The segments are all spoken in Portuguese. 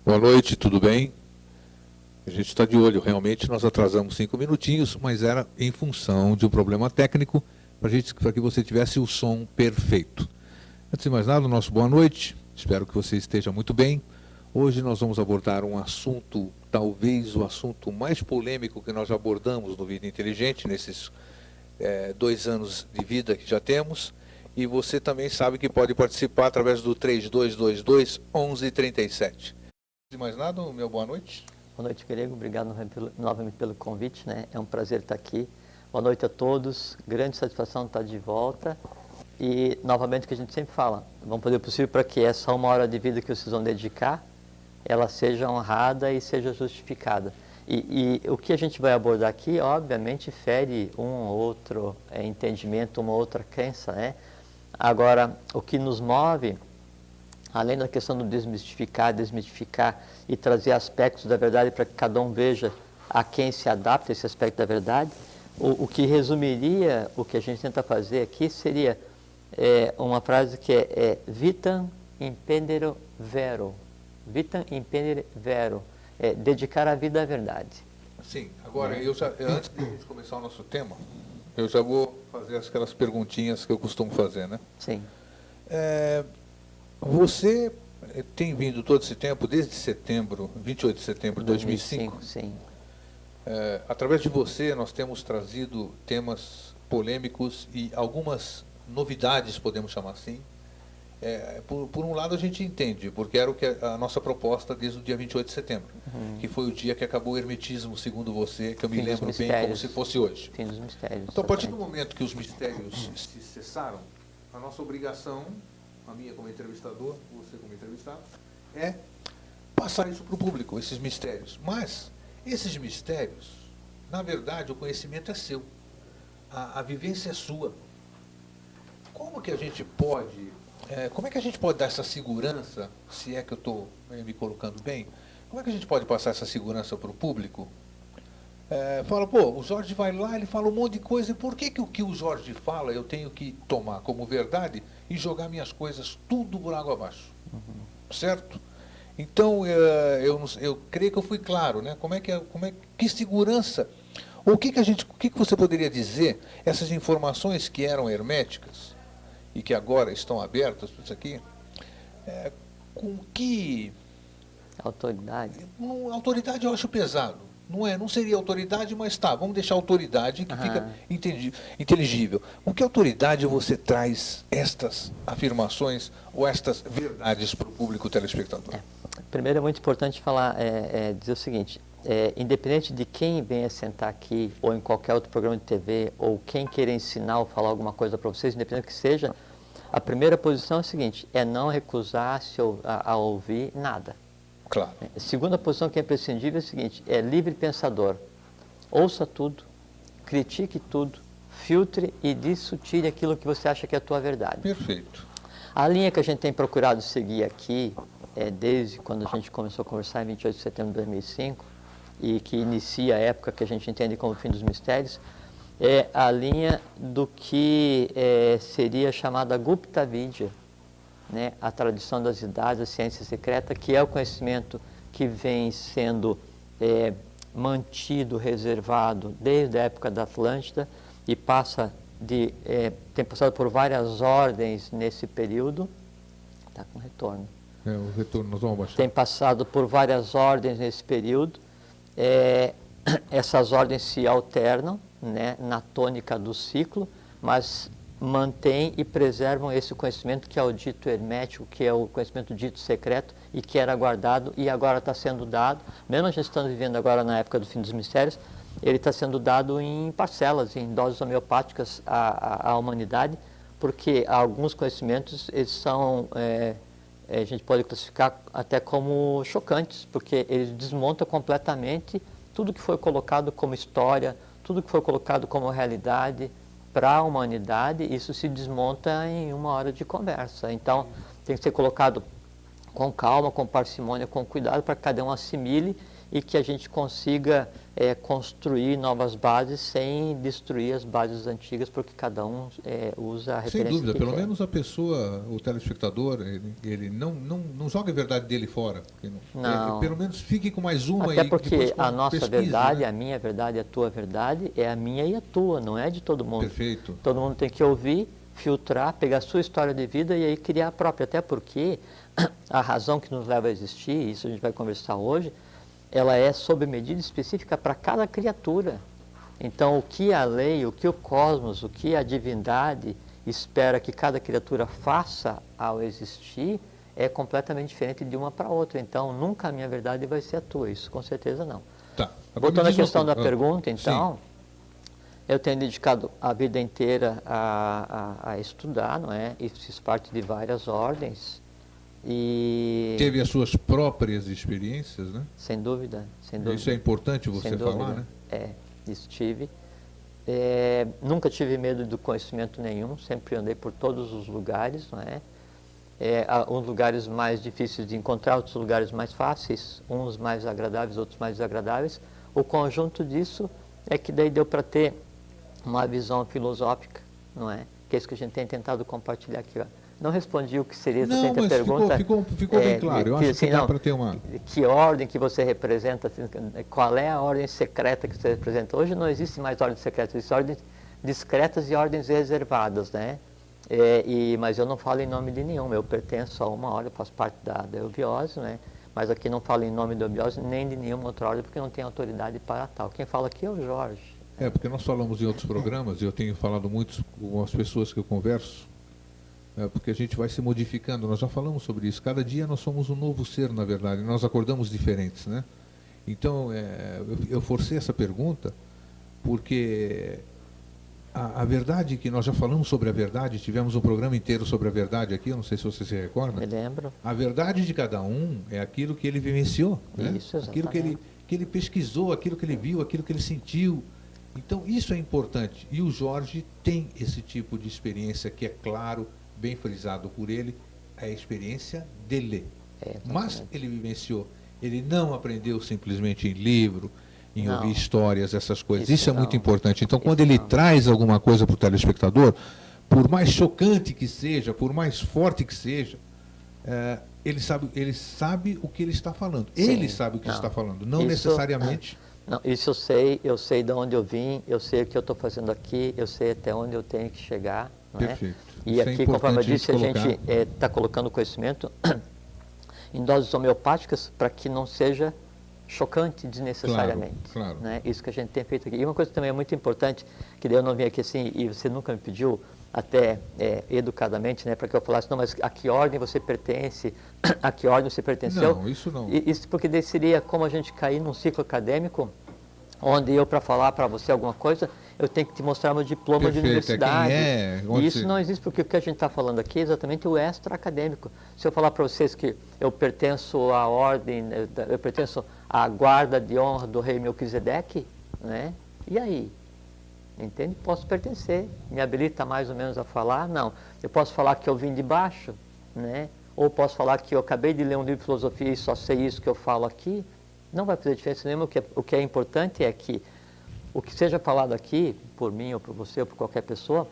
Boa noite, tudo bem? A gente está de olho, realmente nós atrasamos 5 minutinhos, mas era em função de um problema técnico para que você tivesse o som perfeito. Antes de mais nada, nosso boa noite, espero que você esteja muito bem. Hoje nós vamos abordar um assunto, talvez o assunto mais polêmico que nós abordamos no Vida Inteligente, nesses 2 anos de vida que já temos. E você também sabe que pode participar através do 3222-1137. De mais nada, meu boa noite. Boa noite, Grego. Obrigado novamente pelo convite, né? É um prazer estar aqui. Boa noite a todos. Grande satisfação estar de volta. E, novamente, o que a gente sempre fala, vamos fazer o possível para que essa 1 hora de vida que vocês vão dedicar, ela seja honrada e seja justificada. E o que a gente vai abordar aqui, obviamente, fere um ou outro entendimento, uma outra crença, né? Agora, o que nos move, além da questão do desmistificar e trazer aspectos da verdade para que cada um veja a quem se adapta esse aspecto da verdade, o que resumiria o que a gente tenta fazer aqui seria uma frase que é vitam impendere vero. Vitam impendere vero. Dedicar a vida à verdade. Sim, agora, antes de a gente começar o nosso tema, eu já vou fazer aquelas perguntinhas que eu costumo fazer, né? Sim. Você tem vindo todo esse tempo, desde setembro, 28 de setembro de 2005? Sim. Através de você, nós temos trazido temas polêmicos e algumas novidades, podemos chamar assim. Por um lado, a gente entende, porque era o que a nossa proposta desde o dia 28 de setembro, que foi o dia que acabou o hermetismo, segundo você, que eu me lembro bem como se fosse hoje. Fim dos mistérios. Então, a partir do momento que os mistérios se cessaram, a nossa obrigação, a minha como entrevistador, você como entrevistado, é passar isso para o público, esses mistérios. Mas, esses mistérios, na verdade, o conhecimento é seu. A vivência é sua. Como que a gente pode... como é que a gente pode dar essa segurança, se é que eu estou me colocando bem, como é que a gente pode passar essa segurança para o público? Fala, o Jorge vai lá, ele fala um monte de coisa, e por que o que o Jorge fala eu tenho que tomar como verdade e jogar minhas coisas tudo por água abaixo? Certo? Então, eu creio que eu fui claro, né? Que segurança, ou o que você poderia dizer, essas informações que eram herméticas, e que agora estão abertas, tudo isso aqui, com que... Autoridade? Autoridade eu acho pesado. Não seria autoridade, mas tá, vamos deixar autoridade que fica inteligível. Com que autoridade você traz estas afirmações ou estas verdades para o público telespectador? Primeiro é muito importante falar, dizer o seguinte, independente de quem venha sentar aqui, ou em qualquer outro programa de TV, ou quem queira ensinar ou falar alguma coisa para vocês, independente do que seja, a primeira posição é a seguinte, é não recusar-se a ouvir nada. Claro. A segunda posição que é imprescindível é a seguinte, é livre pensador. Ouça tudo, critique tudo, filtre e disso tire aquilo que você acha que é a tua verdade. Perfeito. A linha que a gente tem procurado seguir aqui, desde quando a gente começou a conversar em 28 de setembro de 2005, e que inicia a época que a gente entende como o fim dos mistérios, é a linha do que seria chamada Gupta Vidya, né? A tradição das idades, a ciência secreta, que é o conhecimento que vem sendo mantido, reservado desde a época da Atlântida e tem passado por várias ordens nesse período. Está com retorno. O retorno, nós vamos baixar. Tem passado por várias ordens nesse período. Essas ordens se alternam, né, na tônica do ciclo, mas mantêm e preservam esse conhecimento que é o dito hermético, que é o conhecimento dito secreto e que era guardado e agora está sendo dado, mesmo a gente estando vivendo agora na época do fim dos mistérios, ele está sendo dado em parcelas, em doses homeopáticas à humanidade, porque alguns conhecimentos eles são, a gente pode classificar até como chocantes, porque eles desmontam completamente tudo que foi colocado como história, tudo que foi colocado como realidade para a humanidade, isso se desmonta em 1 hora de conversa. Então, tem que ser colocado com calma, com parcimônia, com cuidado, para que cada um assimile e que a gente consiga construir novas bases sem destruir as bases antigas, porque cada um usa a referência. Sem dúvida, que pelo quer. menos a pessoa, o telespectador, ele não joga a verdade dele fora. Não. Pelo menos fique com mais uma Até e porque depois a nossa pesquise, verdade, né? a minha verdade, a tua verdade, é a minha e a tua, não é de todo mundo. Perfeito. Todo mundo tem que ouvir, filtrar, pegar a sua história de vida e aí criar a própria. Até porque a razão que nos leva a existir, isso a gente vai conversar hoje, ela é sob medida específica para cada criatura. Então, o que a lei, o que o cosmos, o que a divindade espera que cada criatura faça ao existir é completamente diferente de uma para outra. Então, nunca a minha verdade vai ser a tua, isso com certeza não. Tá. Voltando à questão da pergunta, Sim. então, eu tenho dedicado a vida inteira a estudar, não é? E fiz parte de várias ordens. E Teve as suas próprias experiências, né? sem dúvida, sem dúvida. Isso é importante você Sem falar, dúvida. né? Isso tive. Nunca tive medo do conhecimento nenhum, sempre andei por todos os lugares, não é? Uns lugares mais difíceis de encontrar, outros lugares mais fáceis, uns mais agradáveis, outros mais desagradáveis. O conjunto disso é que daí deu para ter uma visão filosófica, não é? Que é isso que a gente tem tentado compartilhar aqui, ó. Não respondi o que seria exatamente a pergunta. Ficou bem claro. Eu acho assim, que dá para ter uma... Que ordem que você representa, assim, qual é a ordem secreta que você representa? Hoje não existe mais ordens secretas, existem ordens discretas e ordens reservadas, né? Mas eu não falo em nome de nenhuma, eu pertenço a uma ordem, eu faço parte da eubiose, né? Mas aqui não falo em nome da eubiose nem de nenhuma outra ordem, porque não tem autoridade para tal. Quem fala aqui é o Jorge. Porque nós falamos em outros programas, e eu tenho falado muito com as pessoas que eu converso, porque a gente vai se modificando, nós já falamos sobre isso. Cada dia nós somos um novo ser, na verdade, nós acordamos diferentes, né? Então, eu forcei essa pergunta porque a verdade, que nós já falamos sobre a verdade, tivemos um programa inteiro sobre a verdade aqui, eu não sei se você se recorda. Me lembro. A verdade de cada um é aquilo que ele vivenciou, né? Isso, aquilo que ele pesquisou, aquilo que ele viu, aquilo que ele sentiu. Então, isso é importante. E o Jorge tem esse tipo de experiência que, é claro, bem frisado por ele, é a experiência dele. Mas ele vivenciou. Ele não aprendeu simplesmente em livro, em ouvir histórias, essas coisas. Isso é muito importante. Então, quando ele traz alguma coisa para o telespectador, por mais chocante que seja, por mais forte que seja, ele sabe o que ele está falando. Sim, ele sabe o que está falando, não necessariamente... Não, isso eu sei de onde eu vim, eu sei o que eu estou fazendo aqui, eu sei até onde eu tenho que chegar. Não é? Perfeito. E aqui, conforme eu disse, a gente está colocando conhecimento em doses homeopáticas para que não seja chocante desnecessariamente. Claro. Né? Isso que a gente tem feito aqui. E uma coisa também é muito importante, que daí eu não vim aqui assim, e você nunca me pediu, até educadamente, né, para que eu falasse, não, mas a que ordem você pertence, a que ordem você pertenceu? Não, isso não. Isso porque daí seria como a gente cair num ciclo acadêmico, onde eu, para falar para você alguma coisa, eu tenho que te mostrar meu diploma de universidade. E isso não existe, porque o que a gente está falando aqui é exatamente o extra-acadêmico. Se eu falar para vocês que eu pertenço à ordem, eu pertenço à guarda de honra do rei Melquisedeque, né? E aí? Entende? Posso pertencer. Me habilita mais ou menos a falar? Não. Eu posso falar que eu vim de baixo, né? Ou posso falar que eu acabei de ler um livro de filosofia e só sei isso que eu falo aqui. Não vai fazer diferença nenhuma. O que é importante é que o que seja falado aqui, por mim ou por você ou por qualquer pessoa,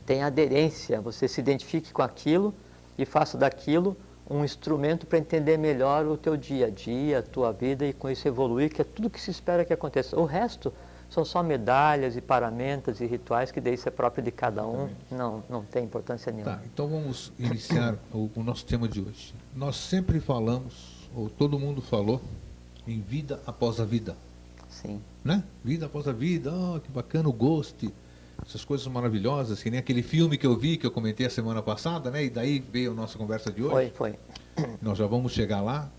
tenha aderência. Você se identifique com aquilo e faça daquilo um instrumento para entender melhor o teu dia a dia, a tua vida e com isso evoluir, que é tudo que se espera que aconteça. O resto são só medalhas e paramentas e rituais que daí isso é próprio de cada um, não tem importância nenhuma. Tá, então vamos iniciar o nosso tema de hoje. Nós sempre falamos, ou todo mundo falou, em vida após a vida. Sim. Né? Vida após a vida, que bacana o Ghost, essas coisas maravilhosas, que nem aquele filme que eu vi, que eu comentei a semana passada, né? E daí veio a nossa conversa de hoje. Foi. Nós já vamos chegar lá.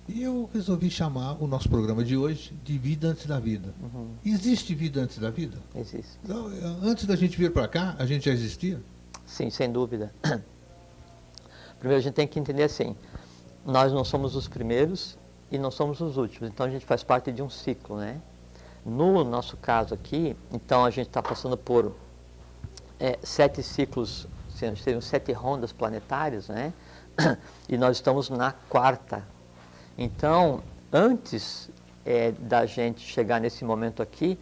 E eu resolvi chamar o nosso programa de hoje de Vida Antes da Vida. Uhum. Existe vida antes da vida? Existe. Então, antes da gente vir para cá, a gente já existia? Sim, sem dúvida. Primeiro a gente tem que entender assim, nós não somos os primeiros e não somos os últimos, então a gente faz parte de um ciclo, né? No nosso caso aqui, então a gente está passando por 7 ciclos, seriam 7 rondas planetárias, né? E nós estamos na 4ª. Então, antes da gente chegar nesse momento aqui,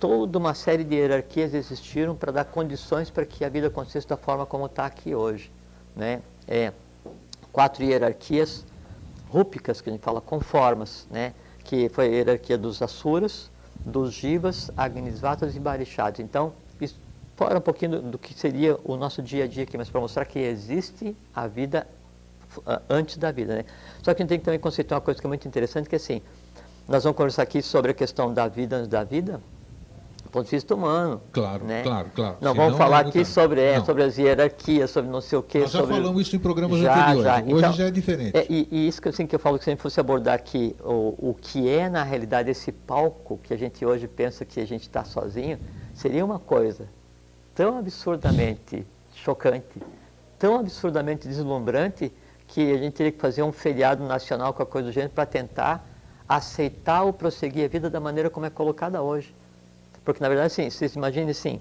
toda uma série de hierarquias existiram para dar condições para que a vida acontecesse da forma como está aqui hoje, né? 4 hierarquias rúpicas, que a gente fala com formas, né? Que foi a hierarquia dos Asuras, dos Jivas, Agnisvatas e Barishads. Então, isso fora um pouquinho do que seria o nosso dia a dia aqui, mas para mostrar que existe a vida antes da vida, né? Só que a gente tem que também conceituar uma coisa que é muito interessante, que é assim, nós vamos conversar aqui sobre a questão da vida antes da vida, do ponto de vista humano. Claro, né? claro. Não vamos falar aqui sobre as hierarquias, sobre não sei o quê. Nós já falamos isso em programas já, anteriores, hoje então, já é diferente. E isso que, assim, que eu falo que se a gente fosse abordar aqui, o que é na realidade esse palco que a gente hoje pensa que a gente está sozinho, seria uma coisa tão absurdamente chocante, tão absurdamente deslumbrante, que a gente teria que fazer um feriado nacional com a coisa do gênero para tentar aceitar ou prosseguir a vida da maneira como é colocada hoje. Porque, na verdade, assim, vocês imaginem assim,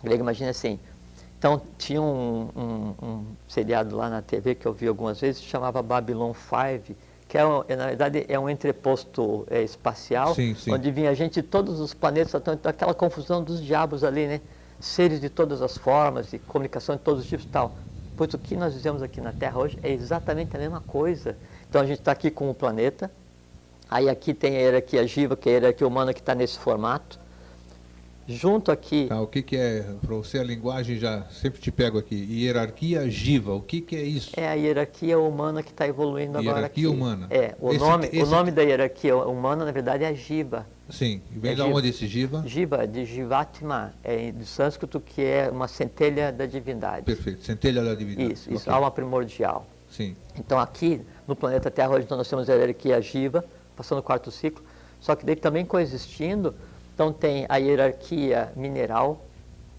Greg, imagina assim, então tinha um seriado lá na TV que eu vi algumas vezes, que chamava Babylon 5, que na verdade é um entreposto espacial, sim. onde vinha gente de todos os planetas, então aquela confusão dos diabos ali, né? Seres de todas as formas, de comunicação de todos os tipos e tal. Pois o que nós vivemos aqui na Terra hoje é exatamente a mesma coisa. Então a gente está aqui com o planeta, aí aqui tem a hierarquia Jiva, que é a hierarquia humana que está nesse formato. Junto aqui... O que é, para você a linguagem já sempre te pego aqui, hierarquia Jiva, o que é isso? É a hierarquia humana que está evoluindo agora aqui. Hierarquia humana. O nome da hierarquia humana, na verdade, é Jiva. Sim, e vem de onde esse Jiva? Jiva, de Jivatma, do sânscrito, que é uma centelha da divindade. Perfeito, centelha da divindade. Isso, alma primordial. Sim. Então aqui, no planeta Terra, hoje nós temos a hierarquia Jiva, passando o 4º ciclo, só que daí também coexistindo, então tem a hierarquia mineral.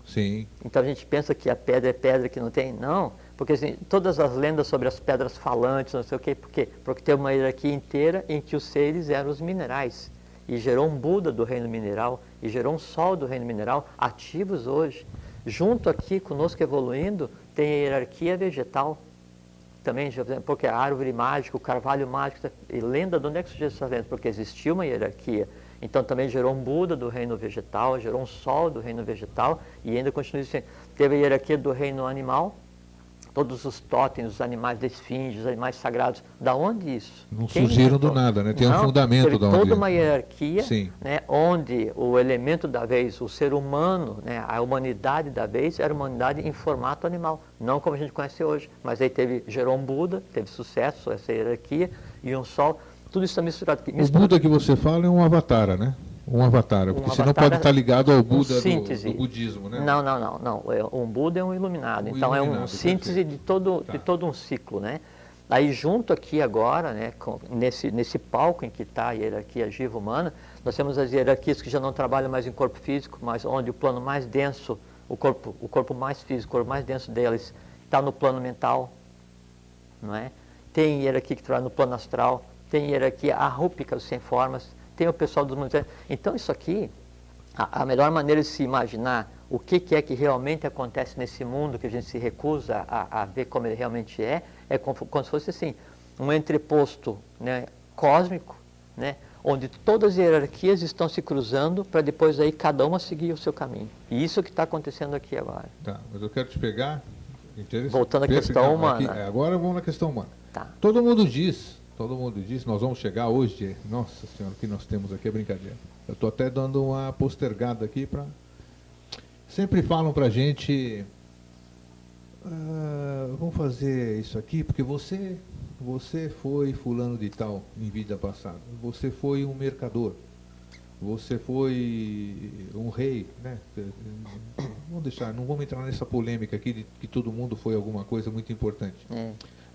Sim. Então a gente pensa que a pedra é pedra, que não tem. Não, porque assim, todas as lendas sobre as pedras falantes, não sei o quê, por quê? Porque tem uma hierarquia inteira em que os seres eram os minerais. E gerou um Buda do reino mineral, e gerou um Sol do reino mineral, ativos hoje. Junto aqui, conosco evoluindo, tem a hierarquia vegetal. Também, porque a árvore mágica, o carvalho mágico, e lenda, de onde é que surgiu essa lenda? Porque existia uma hierarquia. Então também gerou um Buda do reino vegetal, gerou um Sol do reino vegetal, e ainda continua existindo. Teve a hierarquia do reino animal, todos os totens, os animais da esfinge, os animais sagrados. Da onde isso? Não surgiram do nada, né? Tem um fundamento da onde. Toda uma hierarquia, sim, né, onde o elemento da vez, o ser humano, né, a humanidade da vez, era uma humanidade em formato animal. Não como a gente conhece hoje, mas aí gerou um Buda, teve sucesso, essa hierarquia, e um Sol. Tudo isso está misturado. O Buda que você fala é um avatar, né? Um avatar, porque senão pode estar ligado ao Buda do budismo, né? Não. Um Buda é um iluminado. Então é uma síntese de todo um ciclo, né? Aí junto aqui agora, né, nesse palco em que está a hierarquia Jiva humana, nós temos as hierarquias que já não trabalham mais em corpo físico, mas onde o plano mais denso, o corpo mais físico, o corpo mais denso deles está no plano mental, não é? Tem hierarquia que trabalha no plano astral, tem hierarquia arrúpica, os 100 formas, tem o pessoal dos mundos. Então isso aqui, a melhor maneira de se imaginar o que é que realmente acontece nesse mundo que a gente se recusa a ver como ele realmente é como se fosse assim, um entreposto, né, cósmico, né, onde todas as hierarquias estão se cruzando para depois aí cada uma seguir o seu caminho. E isso que está acontecendo aqui agora. Tá, mas eu quero te pegar... Voltando à questão humana. Aqui, agora vamos na questão humana. Tá. Todo mundo diz, nós vamos chegar hoje, nossa senhora, o que nós temos aqui é brincadeira. Eu estou até dando uma postergada aqui para... Sempre falam para a gente, vamos fazer isso aqui, porque você foi fulano de tal em vida passada, você foi um mercador, você foi um rei, né? Não vamos entrar nessa polêmica aqui de que todo mundo foi alguma coisa muito importante.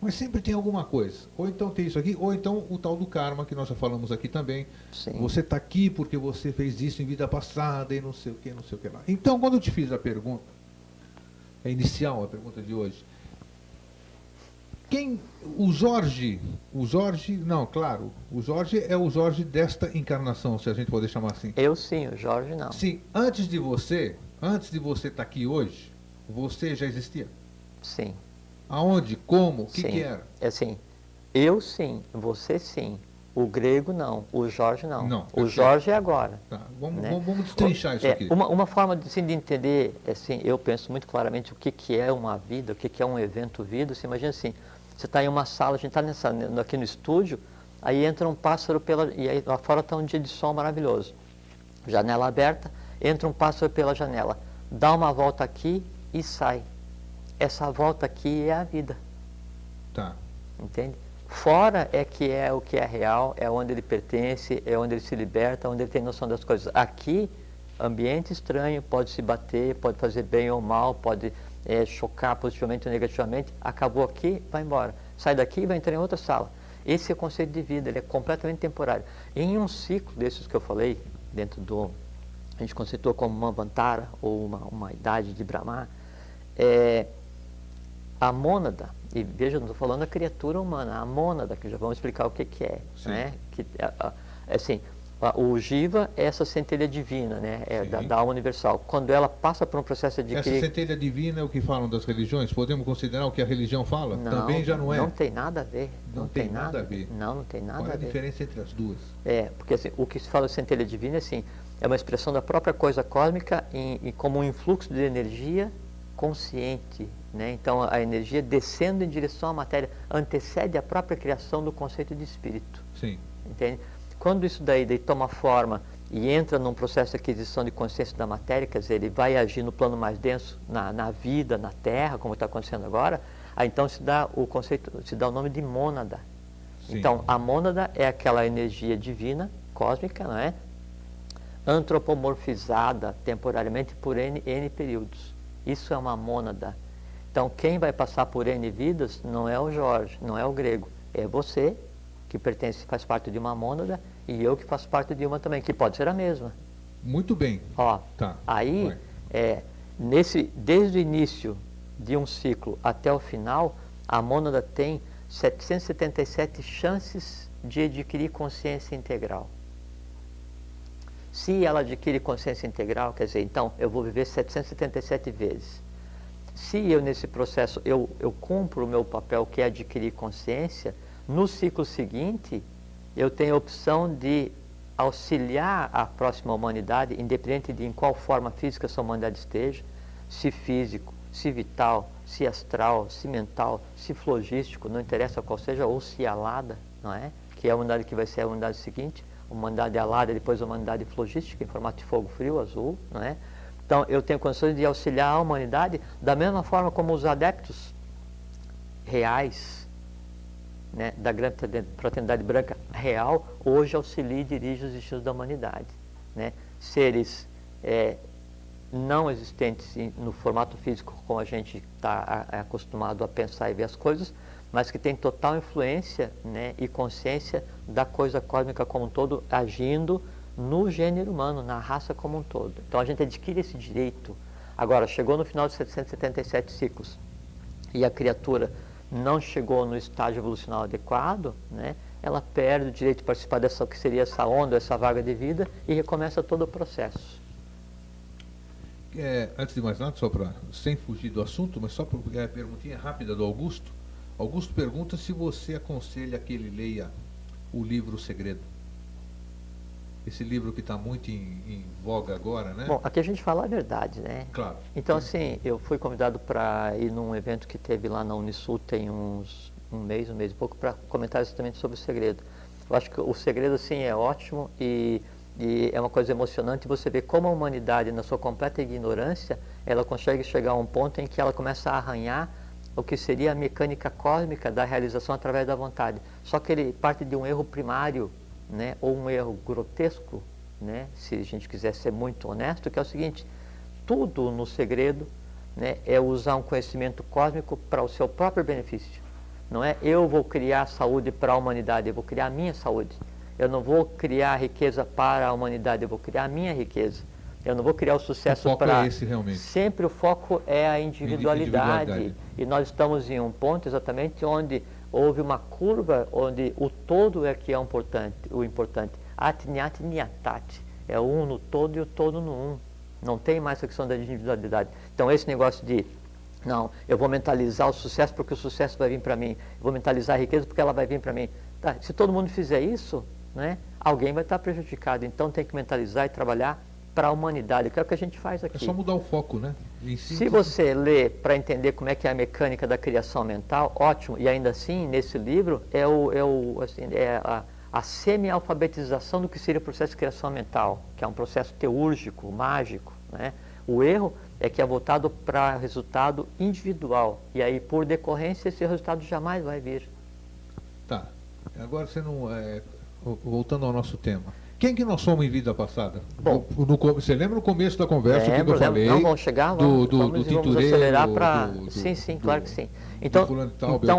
Mas sempre tem alguma coisa. Ou então tem isso aqui, ou então o tal do karma, que nós já falamos aqui também. Sim. Você está aqui porque você fez isso em vida passada e não sei o que, não sei o que lá. Então, quando eu te fiz a pergunta, a pergunta de hoje, o Jorge é o Jorge desta encarnação, se a gente pode chamar assim. Eu sim, o Jorge não. Sim, antes de você estar aqui hoje, você já existia? Sim. Aonde? Como? O que era? É assim, eu sim, você sim, O grego não, o Jorge não. Não, o Jorge é agora. Tá. Né? Vamos destrinchar isso aqui. Uma forma assim, de entender, assim, eu penso muito claramente o que é uma vida, o que é um evento vida. Você imagina assim, você está em uma sala, a gente está aqui no estúdio, aí entra um pássaro e aí lá fora está um dia de sol maravilhoso. Janela aberta, entra um pássaro pela janela, dá uma volta aqui e sai. Essa volta aqui é a vida. Tá. Entende? Fora é que é o que é real, é onde ele pertence, é onde ele se liberta, onde ele tem noção das coisas. Aqui, ambiente estranho, pode se bater, pode fazer bem ou mal, pode chocar positivamente ou negativamente. Acabou aqui, vai embora. Sai daqui e vai entrar em outra sala. Esse é o conceito de vida, ele é completamente temporário. Em um ciclo desses que eu falei, dentro do... A gente conceitou como uma Manvantara, ou uma idade de Brahma, a mônada, e veja, não estou falando da criatura humana, a mônada, que já vamos explicar o que é. Né? Assim, o Jiva é essa centelha divina, né? Da alma universal. Quando ela passa por um processo de... Essa centelha divina é o que falam das religiões? Podemos considerar o que a religião fala? Não, também já não é? Não tem nada a ver. Não tem nada a ver? Não tem nada a ver. Qual é a diferença entre as duas? Porque assim, o que se fala de centelha divina assim, é uma expressão da própria coisa cósmica como um influxo de energia consciente. Né? Então, a energia descendo em direção à matéria antecede a própria criação do conceito de espírito. Sim. Entende? Quando isso daí toma forma e entra num processo de aquisição de consciência da matéria, quer dizer, ele vai agir no plano mais denso, na vida, na Terra, como está acontecendo agora, aí então se dá o nome de mônada. Sim. Então, a mônada é aquela energia divina, cósmica, não é? Antropomorfizada temporariamente por N períodos. Isso é uma mônada. Então, quem vai passar por N vidas não é o Jorge, não é o grego, é você, que faz parte de uma mônada, e eu que faço parte de uma também, que pode ser a mesma. Muito bem. Ó, tá. Aí, desde o início de um ciclo até o final, a mônada tem 777 chances de adquirir consciência integral. Se ela adquire consciência integral, quer dizer, então, eu vou viver 777 vezes. Se eu, nesse processo, eu cumpro o meu papel, que é adquirir consciência, no ciclo seguinte, eu tenho a opção de auxiliar a próxima humanidade, independente de em qual forma física essa humanidade esteja, se físico, se vital, se astral, se mental, se flogístico, não interessa qual seja, ou se alada, não é? Que é a humanidade que vai ser a humanidade seguinte, a humanidade alada, depois a humanidade flogística, em formato de fogo frio, azul, não é? Então, eu tenho condições de auxiliar a humanidade da mesma forma como os adeptos reais, né, da grande fraternidade branca real, hoje auxilia e dirige os destinos da humanidade. Né? Seres não existentes no formato físico como a gente está acostumado a pensar e ver as coisas, mas que tem total influência, né, e consciência da coisa cósmica como um todo, agindo no gênero humano, na raça como um todo. Então a gente adquire esse direito. Agora, chegou no final de 777 ciclos e a criatura não chegou no estágio evolucional adequado, né, ela perde o direito de participar dessa, que seria essa onda, essa vaga de vida, e recomeça todo o processo. Antes de mais nada, só para, sem fugir do assunto, mas só a perguntinha rápida do Augusto. Augusto pergunta se você aconselha que ele leia o livro O Segredo. Esse livro que está muito em voga agora, né? Bom, aqui a gente fala a verdade, né? Claro. Então, assim, eu fui convidado para ir num evento que teve lá na Unisul tem um mês e pouco, para comentar exatamente sobre O Segredo. Eu acho que O Segredo, assim, é ótimo e é uma coisa emocionante você ver como a humanidade, na sua completa ignorância, ela consegue chegar a um ponto em que ela começa a arranhar o que seria a mecânica cósmica da realização através da vontade. Só que ele parte de um erro primário, né, ou um erro grotesco, né, se a gente quiser ser muito honesto, que é o seguinte: tudo no segredo, né, é usar um conhecimento cósmico para o seu próprio benefício. Não é eu vou criar saúde para a humanidade, eu vou criar a minha saúde. Eu não vou criar riqueza para a humanidade, eu vou criar a minha riqueza. Eu não vou criar o sucesso para... O foco é esse, realmente. Sempre o foco é a individualidade. E nós estamos em um ponto exatamente onde houve uma curva onde o todo é que é o importante. Atnyat nyatat. É o um no todo e o todo no um. Não tem mais a questão da individualidade. Então, esse negócio de, não, eu vou mentalizar o sucesso porque o sucesso vai vir para mim. Eu vou mentalizar a riqueza porque ela vai vir para mim. Tá, se todo mundo fizer isso, né, alguém vai estar prejudicado. Então tem que mentalizar e trabalhar para a humanidade, que é o que a gente faz aqui. É só mudar o foco, né? Se você lê para entender como é que é a mecânica da criação mental, ótimo. E ainda assim, nesse livro, a semi-alfabetização do que seria o processo de criação mental, que é um processo teúrgico, mágico, né? O erro é que é voltado para resultado individual. E aí, por decorrência, esse resultado jamais vai vir. Tá. Agora você não. Voltando ao nosso tema. Quem que nós somos em vida passada? Bom, você lembra no começo da conversa que eu falei? Não, vamos chegar, vamos acelerar para... Sim, claro que sim. Então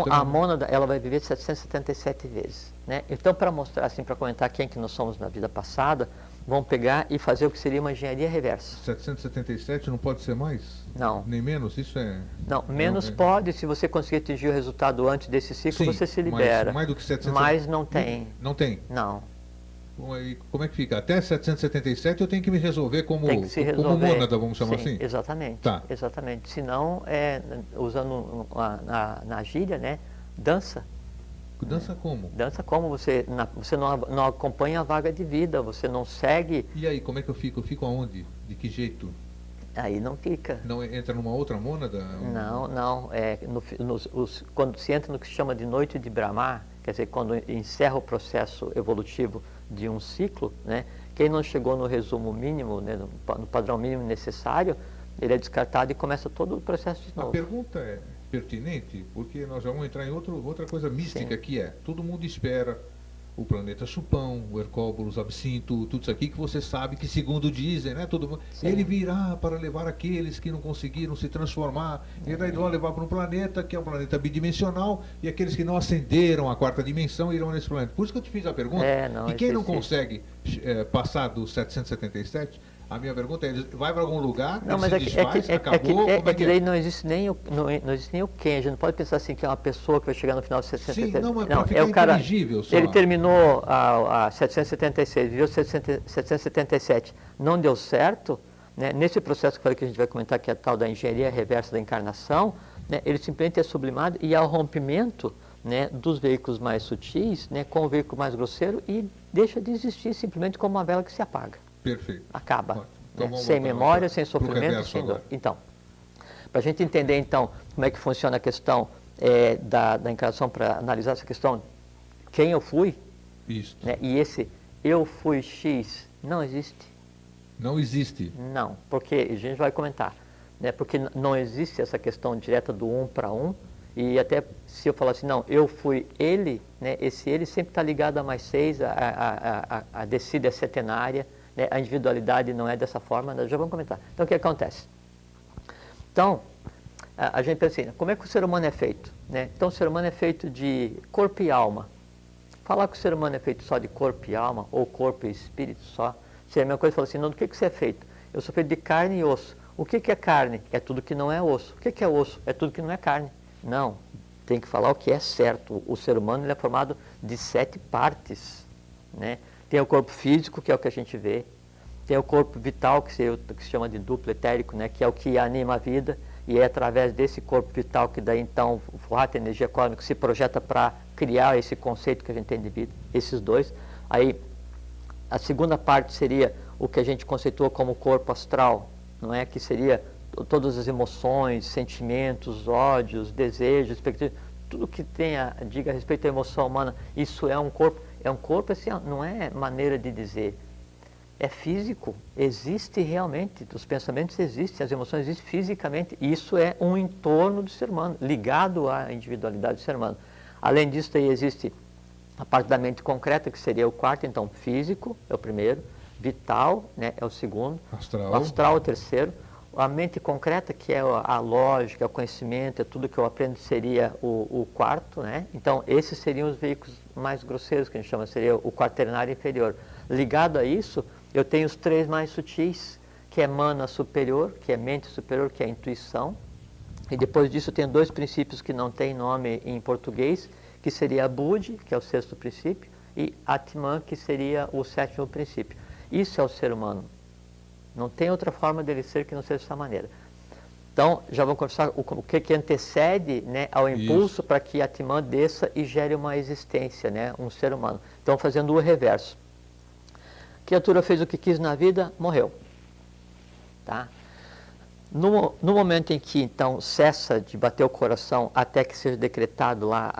a mônada, ela vai viver 777 vezes. Né? Então, para mostrar, assim, para comentar quem que nós somos na vida passada, vamos pegar e fazer o que seria uma engenharia reversa. 777 não pode ser mais? Não. Nem menos? Isso é... Não, menos pode, se você conseguir atingir o resultado antes desse ciclo, sim, você se libera. Mais do que 777? Mas não tem. Não tem? Não. Bom, aí, como é que fica? Até 777 eu tenho que me resolver como mônada, vamos chamar assim? Exatamente. Tá. Exatamente. Senão, usando na gíria, né, dança. Dança como? Dança como? Você não acompanha a vaga de vida, você não segue... E aí, como é que eu fico? Eu fico aonde? De que jeito? Aí não fica. Não entra numa outra mônada? Não. Quando se entra no que se chama de noite de Brahma, quer dizer, quando encerra o processo evolutivo de um ciclo, né, quem não chegou no resumo mínimo, né, no padrão mínimo necessário, ele é descartado e começa todo o processo de novo. A pergunta é pertinente, porque nós já vamos entrar em outra coisa mística, sim, que é, todo mundo espera o planeta Chupão, o Hercóbulos, Absinto, tudo isso aqui que você sabe que, segundo dizem, né, todo mundo, ele virá para levar aqueles que não conseguiram se transformar, ele vai levar para um planeta que é um planeta bidimensional, e aqueles que não ascenderam à quarta dimensão irão nesse planeta. Por isso que eu te fiz a pergunta, e quem não consegue passar dos 777, a minha pergunta é, vai para algum lugar, não, mas acabou? Que daí não existe nem o quem, a gente não pode pensar assim que é uma pessoa que vai chegar no final de 777. Sim, não, mas para ficar inteligível só. Ele terminou a 776, viveu 777, não deu certo, né? Nesse processo que eu falei que a gente vai comentar, que é a tal da engenharia reversa da encarnação, né? Ele simplesmente é sublimado e há o rompimento, né, dos veículos mais sutis, né, com o veículo mais grosseiro e deixa de existir simplesmente como uma vela que se apaga. Perfeito. Acaba. Então, né? Sem memória, sem sofrimento, sem dor. Então, para a gente entender, então, como é que funciona a questão da encarnação, para analisar essa questão, quem eu fui, isso, né? E esse eu fui X não existe. Não existe? Não, porque a gente vai comentar, né? Porque não existe essa questão direta do um para um, e até se eu falar assim, não, eu fui ele, né? Esse ele sempre está ligado a mais 6, a descida é setenária, né? A individualidade não é dessa forma, nós já vamos comentar. Então, o que acontece? Então, a gente pensa assim, como é que o ser humano é feito? Né? Então, o ser humano é feito de corpo e alma. Falar que o ser humano é feito só de corpo e alma, ou corpo e espírito só, seria a mesma coisa que falar assim, não, do que você é feito? Eu sou feito de carne e osso. O que é carne? É tudo que não é osso. O que é osso? É tudo que não é carne. Não, tem que falar o que é certo. O ser humano ele é formado de 7 partes, né? Tem o corpo físico, que é o que a gente vê. Tem o corpo vital, que se chama de duplo etérico, né? Que é o que anima a vida. E é através desse corpo vital que daí então o rato, a energia cósmica, se projeta para criar esse conceito que a gente tem de vida. Esses dois. Aí a segunda parte seria o que a gente conceitua como corpo astral, não é? Que seria todas as emoções, sentimentos, ódios, desejos, expectativas, tudo que diga a respeito à emoção humana, isso é um corpo. É um corpo, assim, não é maneira de dizer. É físico, existe realmente, os pensamentos existem, as emoções existem fisicamente. Isso é um entorno do ser humano, ligado à individualidade do ser humano. Além disso, aí existe a parte da mente concreta, que seria o quarto, então, físico é o primeiro, vital, né, é o segundo, astral é o terceiro, a mente concreta, que é a lógica, o conhecimento, é tudo que eu aprendo, seria o quarto, né? Então, esses seriam os veículos mais grosseiros, que a gente chama, seria o quaternário inferior. Ligado a isso, eu tenho os 3 mais sutis, que é mana superior, que é mente superior, que é intuição. E depois disso, eu tenho 2 princípios que não têm nome em português, que seria a Budi, que é o 6º princípio, e Atman, que seria o 7º princípio. Isso é o ser humano. Não tem outra forma dele ser que não seja dessa maneira. Então, já vamos conversar o que antecede, né, ao impulso para que a Atman desça e gere uma existência, né, um ser humano. Então, fazendo o reverso. A criatura fez o que quis na vida, morreu. Tá? No momento em que, então, cessa de bater o coração até que seja decretado lá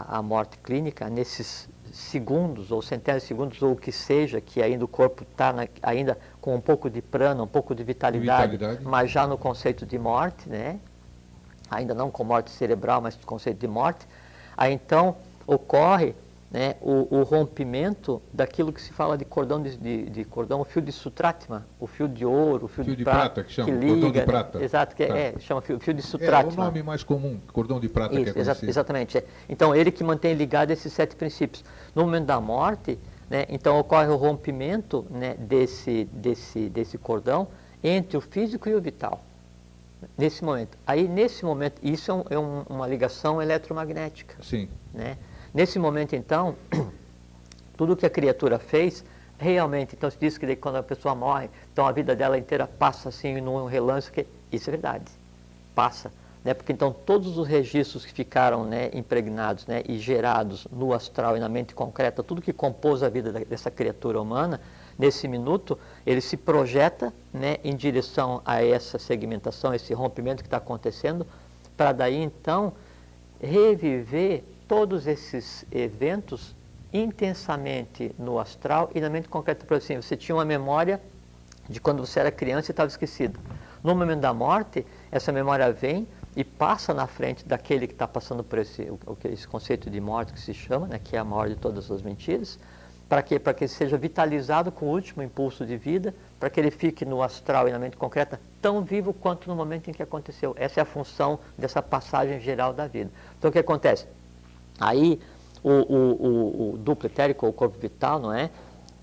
a morte clínica, nesses segundos ou centenas de segundos, ou o que seja, que ainda o corpo está ainda com um pouco de prana, um pouco de vitalidade, mas já no conceito de morte, né? Ainda não com morte cerebral, mas no conceito de morte, aí então ocorre, né, o rompimento daquilo que se fala de cordão, cordão, o fio de Sutratma, o fio de ouro, o fio de prata, que chama, que liga, cordão de prata. Né? Exato, que chama fio de Sutratma. É o nome mais comum, cordão de prata. Isso, que é conhecido. Exatamente. Então, ele que mantém ligado esses 7 princípios. No momento da morte, né, então ocorre o rompimento, né, desse cordão entre o físico e o vital. Nesse momento. Aí, nesse momento, isso é uma ligação eletromagnética. Sim. Né? Nesse momento, então, tudo que a criatura fez, realmente, então se diz que quando a pessoa morre, então a vida dela inteira passa assim num relance, isso é verdade, passa. Né? Porque então todos os registros que ficaram, né, impregnados, né, e gerados no astral e na mente concreta, tudo que compôs a vida dessa criatura humana, nesse minuto, ele se projeta, né, em direção a essa segmentação, esse rompimento que está acontecendo, para daí então reviver todos esses eventos intensamente no astral e na mente concreta. Por assim, você tinha uma memória de quando você era criança e estava esquecido. No momento da morte, essa memória vem e passa na frente daquele que está passando por esse conceito de morte que se chama, né, que é a maior de todas as mentiras. Para quê? Para que ele seja vitalizado com o último impulso de vida, para que ele fique no astral e na mente concreta tão vivo quanto no momento em que aconteceu. Essa é a função dessa passagem geral da vida. Então, o que acontece? Aí, o duplo etérico, ou corpo vital, não é?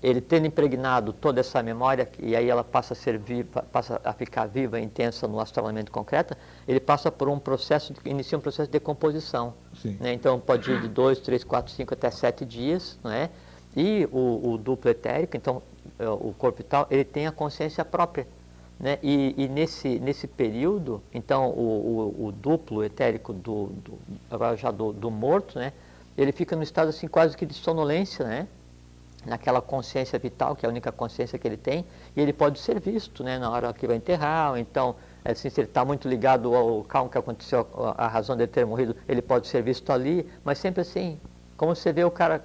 Ele tendo impregnado toda essa memória, e aí ela passa a ser viva, passa a ficar viva, intensa no astral, na mente concreta, ele passa por um processo, inicia um processo de decomposição. Né? Então, pode ir de 2, 3, 4, 5 até 7 dias, não é? E o duplo etérico, então, o corpo vital, ele tem a consciência própria. Né? E nesse período, então, o duplo etérico agora já do morto, né? Ele fica no estado assim quase que de sonolência, né? Naquela consciência vital, que é a única consciência que ele tem, e ele pode ser visto, né, na hora que vai enterrar, ou então, assim, se ele está muito ligado ao caos que aconteceu, a razão de ele ter morrido, ele pode ser visto ali, mas sempre assim, como você vê o cara...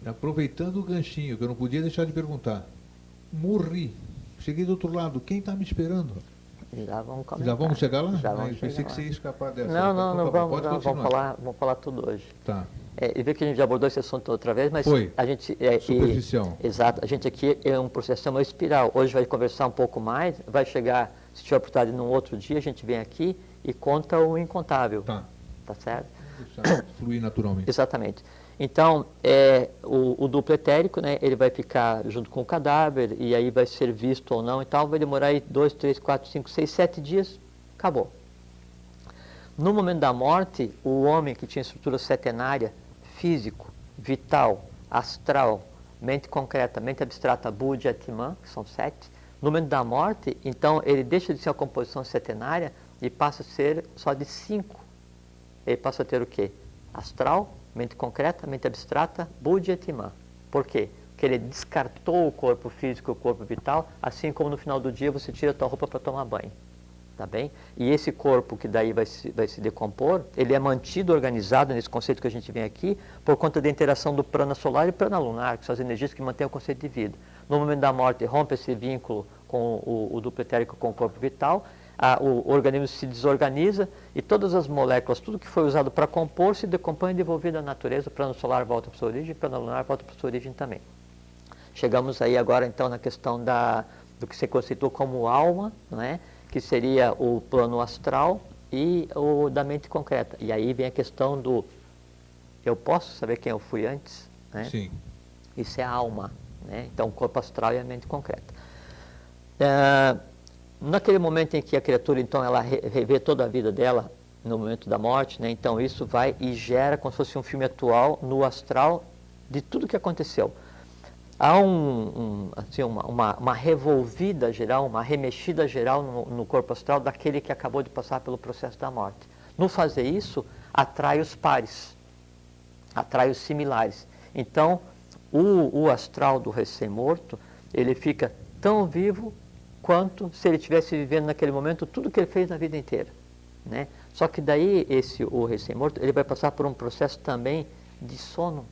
Aproveitando o ganchinho, que eu não podia deixar de perguntar, morri, cheguei do outro lado, quem está me esperando? Já vamos comentar. Já vamos chegar lá? Já vamos pensei chegar que lá. você ia escapar dessa. Não, vamos falar tudo hoje. Tá. E vê que a gente já abordou esse assunto outra vez, mas a gente... superficial. Exato. A gente aqui é um processo, é uma espiral. Hoje vai conversar um pouco mais, vai chegar, se tiver oportunidade num outro dia, a gente vem aqui e conta o incontável. Tá. Tá certo? Deixar fluir naturalmente. Exatamente. Então, o duplo etérico, né, ele vai ficar junto com o cadáver, e aí vai ser visto ou não e tal, vai demorar aí 2, 3, 4, 5, 6, 7 dias, acabou. No momento da morte, o homem que tinha estrutura setenária, físico, vital, astral, mente concreta, mente abstrata, Buddha e Atman, que são 7, no momento da morte, então ele deixa de ser uma composição setenária e passa a ser só de 5. Ele passa a ter o quê? Astral, mente concreta, mente abstrata, Buddha e Atman. Por quê? Porque ele descartou o corpo físico e o corpo vital, assim como no final do dia você tira a tua roupa para tomar banho. Tá bem? E esse corpo que daí vai se decompor, ele é mantido organizado nesse conceito que a gente vem aqui, por conta da interação do prana solar e prana lunar, que são as energias que mantêm o conceito de vida. No momento da morte, rompe esse vínculo com o duplo etérico com o corpo vital, o organismo se desorganiza e todas as moléculas, tudo que foi usado para compor, se decompõe e é devolvido à natureza. O plano solar volta para sua origem, o plano lunar volta para sua origem também. Chegamos aí agora então na questão do que se constitui como alma, não é? Que seria o plano astral e o da mente concreta. E aí vem a questão do eu posso saber quem eu fui antes? Né? Sim. Isso é a alma, né? Então o corpo astral e a mente concreta. Naquele momento em que a criatura, então, ela revê toda a vida dela, no momento da morte, né? Então isso vai e gera como se fosse um filme atual no astral de tudo que aconteceu. há assim, uma revolvida geral, uma remexida geral no corpo astral daquele que acabou de passar pelo processo da morte. No fazer isso, atrai os pares, atrai os similares. Então, o astral do recém-morto, ele fica tão vivo quanto se ele estivesse vivendo naquele momento tudo que ele fez na vida inteira, né? Só que daí o recém-morto, ele vai passar por um processo também de sono,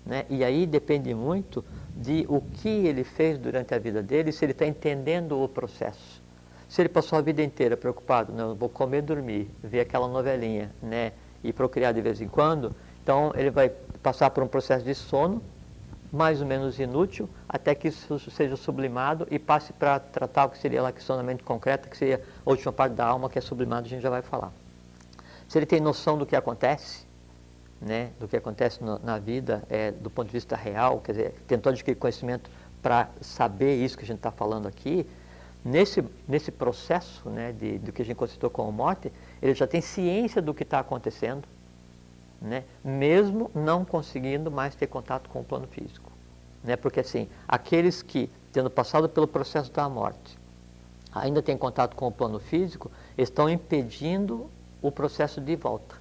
né? E aí depende muito de o que ele fez durante a vida dele, se ele está entendendo o processo. Se ele passou a vida inteira preocupado, não, vou comer, dormir, ver aquela novelinha, né, e procriar de vez em quando, então ele vai passar por um processo de sono mais ou menos inútil, até que isso seja sublimado e passe para tratar o que seria lá questão da mente concreta, que seria a última parte da alma, que é sublimado, a gente já vai falar. Se ele tem noção do que acontece, né, do que acontece na vida, do ponto de vista real, quer dizer, tentou adquirir conhecimento para saber isso que a gente está falando aqui, nesse processo, né, do que a gente considerou como morte, ele já tem ciência do que está acontecendo, né, mesmo não conseguindo mais ter contato com o plano físico, né, porque assim, aqueles que, tendo passado pelo processo da morte, ainda têm contato com o plano físico, estão impedindo o processo de volta.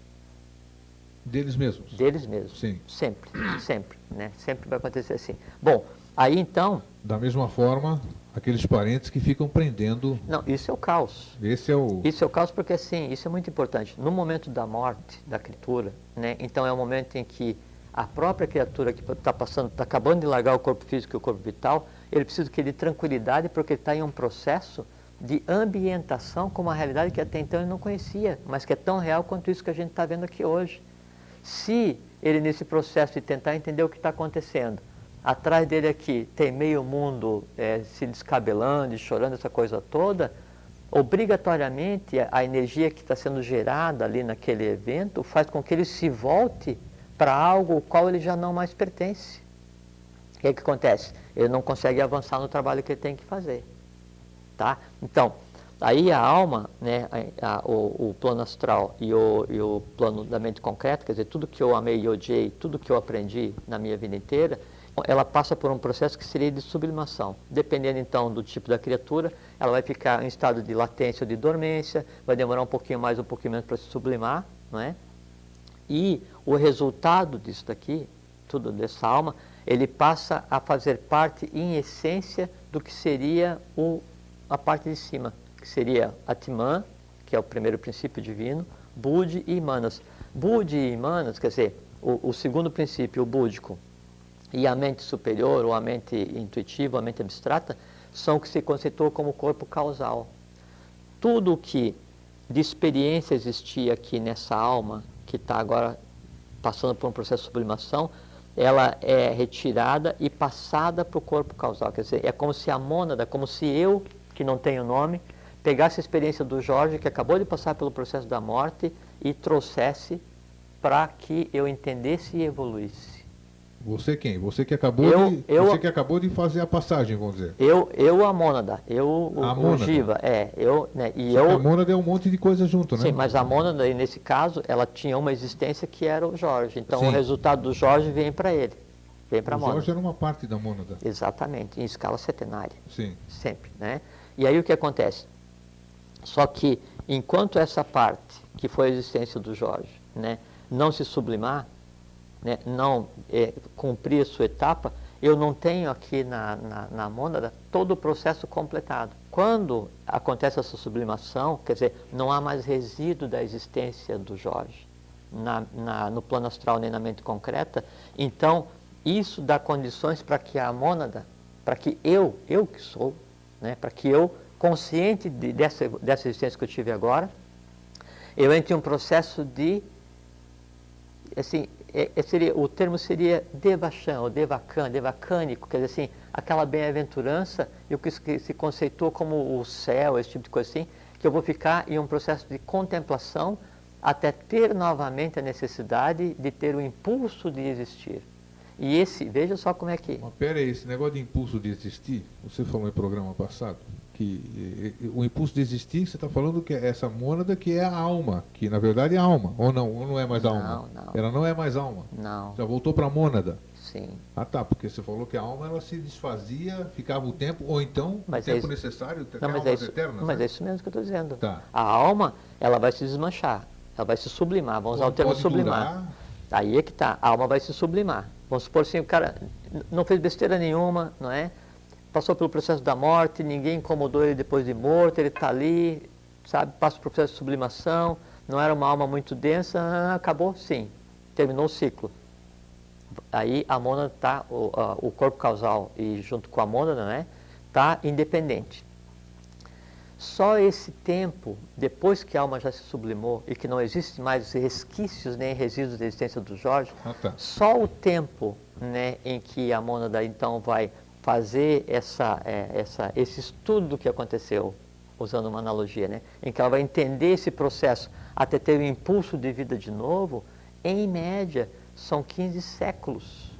Deles mesmos? Deles mesmos. Sim. Sempre, sempre, né, sempre vai acontecer assim. Bom, aí então... Da mesma forma, aqueles parentes que ficam prendendo... Não, isso é o caos. Esse é o... Isso é o caos porque, assim, isso é muito importante. No momento da morte da criatura, né, então é o momento em que a própria criatura que está passando, está acabando de largar o corpo físico e o corpo vital, ele precisa de tranquilidade porque ele está em um processo de ambientação com uma realidade que até então ele não conhecia, mas que é tão real quanto isso que a gente está vendo aqui hoje. Se ele, nesse processo de tentar entender o que está acontecendo, atrás dele aqui tem meio mundo se descabelando e chorando, essa coisa toda, obrigatoriamente a energia que está sendo gerada ali naquele evento faz com que ele se volte para algo ao qual ele já não mais pertence. O que acontece? Ele não consegue avançar no trabalho que ele tem que fazer. Tá? Então, aí a alma, né, o plano astral e o plano da mente concreta, quer dizer, tudo que eu amei e odiei, tudo que eu aprendi na minha vida inteira, ela passa por um processo que seria de sublimação. Dependendo então do tipo da criatura, ela vai ficar em estado de latência ou de dormência, vai demorar um pouquinho mais, um pouquinho menos para se sublimar, não é? E o resultado disso daqui, tudo dessa alma, ele passa a fazer parte, em essência, do que seria a parte de cima, que seria Atman, que é o primeiro princípio divino, Buddhi e Manas. Buddhi e Manas, quer dizer, o segundo princípio, o búdico, e a mente superior, ou a mente intuitiva, a mente abstrata, são o que se conceitou como corpo causal. Tudo o que de experiência existia aqui nessa alma, que está agora passando por um processo de sublimação, ela é retirada e passada para o corpo causal. Quer dizer, é como se a mônada, como se eu, que não tenho nome, pegasse a experiência do Jorge, que acabou de passar pelo processo da morte, e trouxesse para que eu entendesse e evoluísse. Você quem? Você que acabou você que acabou de fazer a passagem, vamos dizer. Eu a mônada, o Jiva, né, e a mônada é um monte de coisa junto, né? Sim, mas a mônada, nesse caso, ela tinha uma existência que era o Jorge. Então, sim, o resultado do Jorge vem para ele, vem para a mônada. O Jorge era uma parte da mônada. Exatamente, em escala setenária. Sim. Sempre, né? E aí o que acontece? Só que, enquanto essa parte, que foi a existência do Jorge, né, não se sublimar, né, não cumprir a sua etapa, eu não tenho aqui na mônada todo o processo completado. Quando acontece essa sublimação, quer dizer, não há mais resíduo da existência do Jorge no plano astral nem na mente concreta, então isso dá condições para que a mônada, para que eu que sou, né, para que eu, consciente dessa existência que eu tive agora, eu entre em um processo de, assim, o termo seria devachan, ou devacânico, quer dizer assim, aquela bem-aventurança e o que se conceitou como o céu, esse tipo de coisa assim, que eu vou ficar em um processo de contemplação até ter novamente a necessidade de ter o impulso de existir. E veja só como é que... Mas pera aí, esse negócio de impulso de existir, você falou em programa passado, que o impulso de existir, você está falando que é essa mônada que é a alma, que na verdade é a alma, ou não é mais alma? Não. Ela não é mais alma? Não. Já voltou para a mônada? Sim. sim. Ah, tá, porque você falou que a alma ela se desfazia, ficava o tempo, ou então o tempo necessário, até não, mas almas é isso, eternas, mas né? é isso mesmo que eu estou dizendo. Tá. A alma, ela vai se desmanchar, ela vai se sublimar, vamos usar o termo Pode sublimar. durar. Aí é que tá, a alma vai se sublimar. Vamos supor assim, o cara não fez besteira nenhuma, não é? Passou pelo processo da morte, ninguém incomodou ele depois de morto, ele está ali, sabe, passa pelo processo de sublimação, não era uma alma muito densa, acabou, sim, terminou o ciclo. Aí a mônada está, o corpo causal e junto com a mônada, né, está independente. Só esse tempo, depois que a alma já se sublimou e que não existe mais resquícios nem resíduos da existência do Jorge, Tá. só o tempo, né, em que a mônada então vai fazer esse estudo do que aconteceu, usando uma analogia, né, em que ela vai entender esse processo até ter o impulso de vida de novo, em média, são 15 séculos.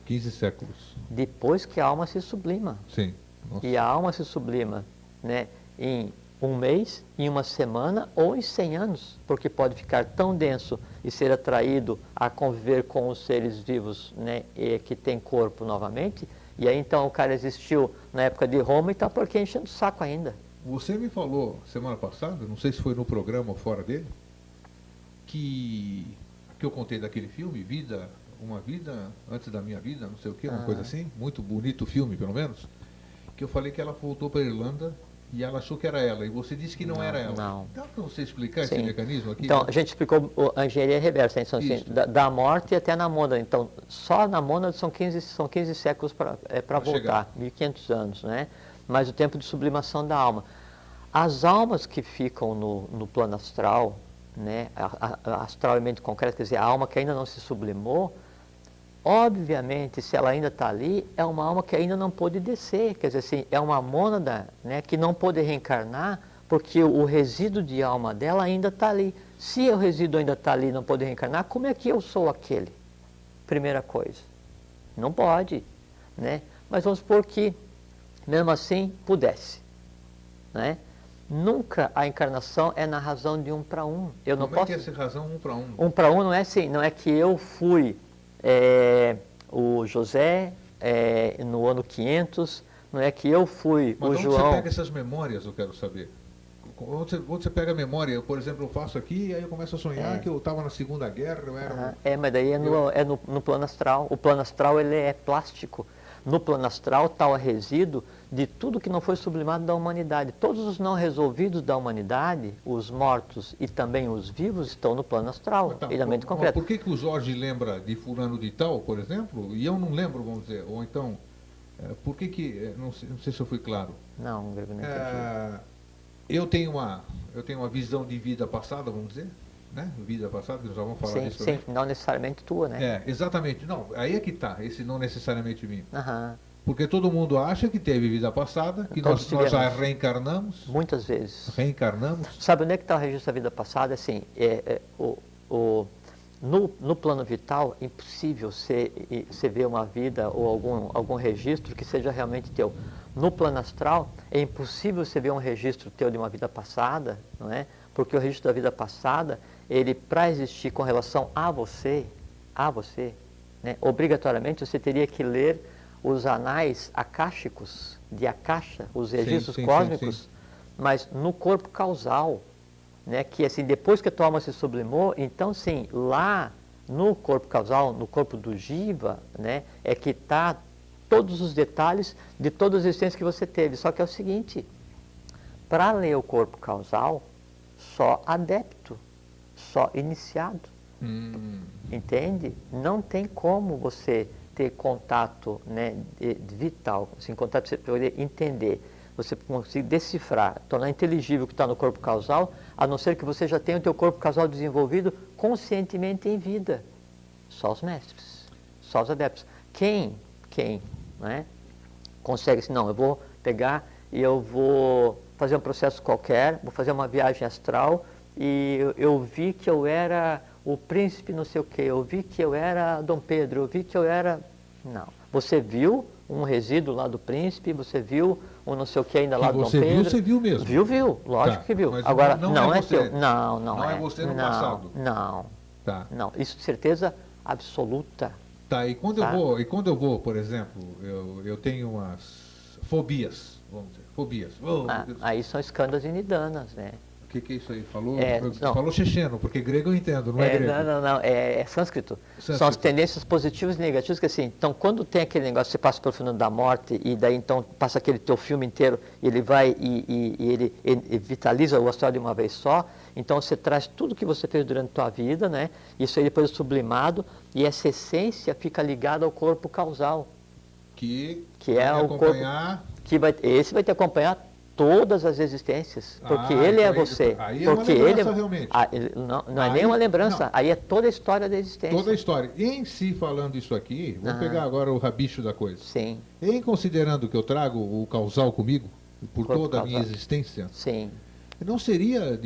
15 séculos. Depois que a alma se sublima. Sim. Nossa. E a alma se sublima, né, em um mês, em uma semana ou em 100 anos, porque pode ficar tão denso e ser atraído a conviver com os seres vivos, né, que tem corpo novamente, e aí então o cara existiu na época de Roma e está por aqui enchendo o saco ainda. Você me falou semana passada, não sei se foi no programa ou fora dele, que eu contei daquele filme, Uma Vida Antes da Minha Vida, não sei o que, uma coisa assim, muito bonito o filme, pelo menos, que eu falei que ela voltou para a Irlanda e ela achou que era ela, e você disse que não era ela. Não. Dá para você explicar Sim. esse mecanismo aqui? Então, a gente explicou a engenharia reversa, então, assim, da morte até na mônada. Então, só na mônada são 15 séculos para voltar, 1500 anos, né? Mais o tempo de sublimação da alma. As almas que ficam no plano astral, né, astral é mente concreto, quer dizer, a alma que ainda não se sublimou, obviamente, se ela ainda está ali, é uma alma que ainda não pôde descer, quer dizer assim, é uma mônada, né, que não pôde reencarnar, porque o resíduo de alma dela ainda está ali. Se o resíduo ainda está ali e não pode reencarnar, como é que eu sou aquele? Primeira coisa. Não pode, né? Mas vamos supor que, mesmo assim, pudesse, né? Nunca a encarnação é na razão de 1 para 1. Eu não posso... Como é que é essa razão 1 para 1? 1 para 1 não é assim, não é que eu fui o José no ano 500, não é que eu fui Mas o onde João... você pega essas memórias, eu quero saber. Onde você pega a memória? Eu, por exemplo, eu faço aqui e aí eu começo a sonhar que eu estava na Segunda Guerra, eu era... mas daí no plano astral. O plano astral ele é plástico. No plano astral está o resíduo de tudo que não foi sublimado da humanidade. Todos os não resolvidos da humanidade, os mortos e também os vivos, estão no plano astral, Tá, realmente concreto. Por que o Jorge lembra de fulano de tal, por exemplo, e eu não lembro, vamos dizer? Ou então, por que não sei se eu fui claro. Não, Grego, não entendi. Eu tenho uma visão de vida passada, vamos dizer, né? Vida passada, que nós já vamos falar disso também. Sim, não necessariamente tua, né? Exatamente. Não, aí é que está, esse não necessariamente mim. Aham. Porque todo mundo acha que teve vida passada, que nós já reencarnamos. Muitas vezes. Reencarnamos. Sabe onde é que está o registro da vida passada? Assim, no plano vital, é impossível você ver uma vida ou algum registro que seja realmente teu. No plano astral, é impossível você ver um registro teu de uma vida passada, não é? Porque o registro da vida passada, ele, para existir com relação a você, né, obrigatoriamente você teria que ler os anais akáshicos, de Akasha, os registros cósmicos, mas no corpo causal, né, que assim, depois que a tua alma se sublimou, então sim, lá no corpo causal, no corpo do Jiva, né, é que está todos os detalhes de todas as existências que você teve. Só que é o seguinte, para ler o corpo causal, só adepto, só iniciado. Entende? Não tem como você ter contato, né, vital, assim, contato para você poder entender, você conseguir decifrar, tornar inteligível o que está no corpo causal, a não ser que você já tenha o teu corpo causal desenvolvido conscientemente em vida. Só os mestres, só os adeptos. Quem né, consegue assim, não, eu vou pegar e eu vou fazer um processo qualquer, vou fazer uma viagem astral e eu vi que eu era o príncipe não sei o quê, eu vi que eu era Dom Pedro, eu vi que eu era... Não. Você viu um resíduo lá do príncipe, você viu um não sei o que ainda lá do Dom Pedro. Você viu mesmo? Viu, lógico que viu. Mas agora, não é teu. você. Não é você no passado. Não. Tá. Não, isso de certeza absoluta. Tá, e quando Tá. eu vou, por exemplo, eu tenho umas fobias, vamos dizer, fobias. Oh, meu Deus. Aí são escândalos e nidanas, né? O que é isso aí? Falou, Não. falou checheno, porque grego eu entendo, não é grego. Não, é sânscrito. Sânscrito. São as tendências positivas e negativas que assim, então quando tem aquele negócio, você passa pelo fenômeno da morte e daí então passa aquele teu filme inteiro e ele vai ele vitaliza o astral de uma vez só, então você traz tudo que você fez durante a tua vida, né? Isso aí depois é sublimado e essa essência fica ligada ao corpo causal. Que é o acompanhar... corpo esse vai te acompanhar todas as existências, porque ele é você. Aí é uma lembrança realmente. Não é nem uma lembrança, aí é toda a história da existência. Toda a história. Em si, falando isso aqui, vamos pegar agora o rabicho da coisa. Sim. Em considerando que eu trago o causal comigo, por Corpo toda a causal. minha existência, Sim. não seria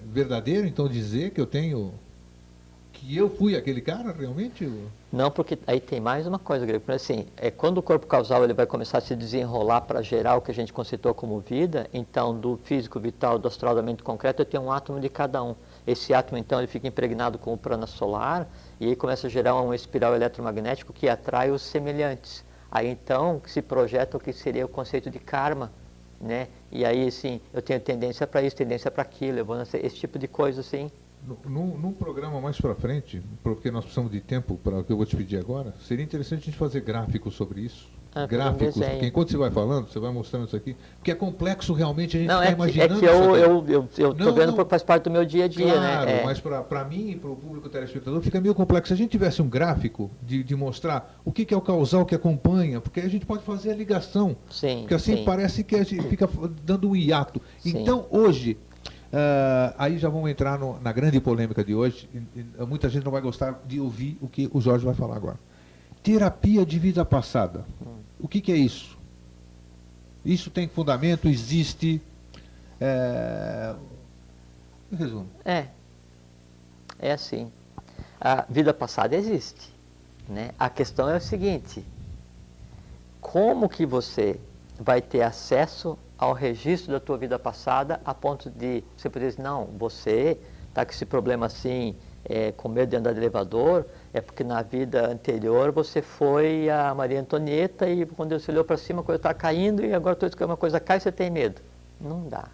verdadeiro, então, dizer que eu fui aquele cara realmente? Não, porque aí tem mais uma coisa, Grego. Assim, quando o corpo causal ele vai começar a se desenrolar para gerar o que a gente conceitou como vida, então do físico vital, do astral, da mente concreta, eu tenho um átomo de cada um. Esse átomo, então, ele fica impregnado com o prana solar e aí começa a gerar um espiral eletromagnético que atrai os semelhantes. Aí, então, se projeta o que seria o conceito de karma, né? E aí, assim, eu tenho tendência para isso, tendência para aquilo, eu vou nascer, esse tipo de coisa, assim. Num programa mais para frente, porque nós precisamos de tempo para o que eu vou te pedir agora, seria interessante a gente fazer gráficos sobre isso. Gráficos, porque enquanto você vai falando, você vai mostrando isso aqui, porque é complexo realmente, a gente está imaginando. Eu estou vendo porque faz parte do meu dia a dia, claro, né? Mas para mim e para o público telespectador fica meio complexo. Se a gente tivesse um gráfico de mostrar o que é o causal que acompanha, porque a gente pode fazer a ligação. Sim, porque assim parece que a gente fica dando um hiato. Sim. Então, hoje, aí já vamos entrar na grande polêmica de hoje. Muita gente não vai gostar de ouvir o que o Jorge vai falar agora. Terapia de vida passada. O que é isso? Isso tem fundamento? Existe? Resumo. É assim. A vida passada existe, né? A questão é o seguinte: como que você vai ter acesso ao registro da tua vida passada a ponto de você poder dizer, não, você está com esse problema assim, com medo de andar de elevador, é porque na vida anterior você foi a Maria Antonieta e quando você olhou para cima a coisa está caindo e agora uma coisa cai e você tem medo. Não dá,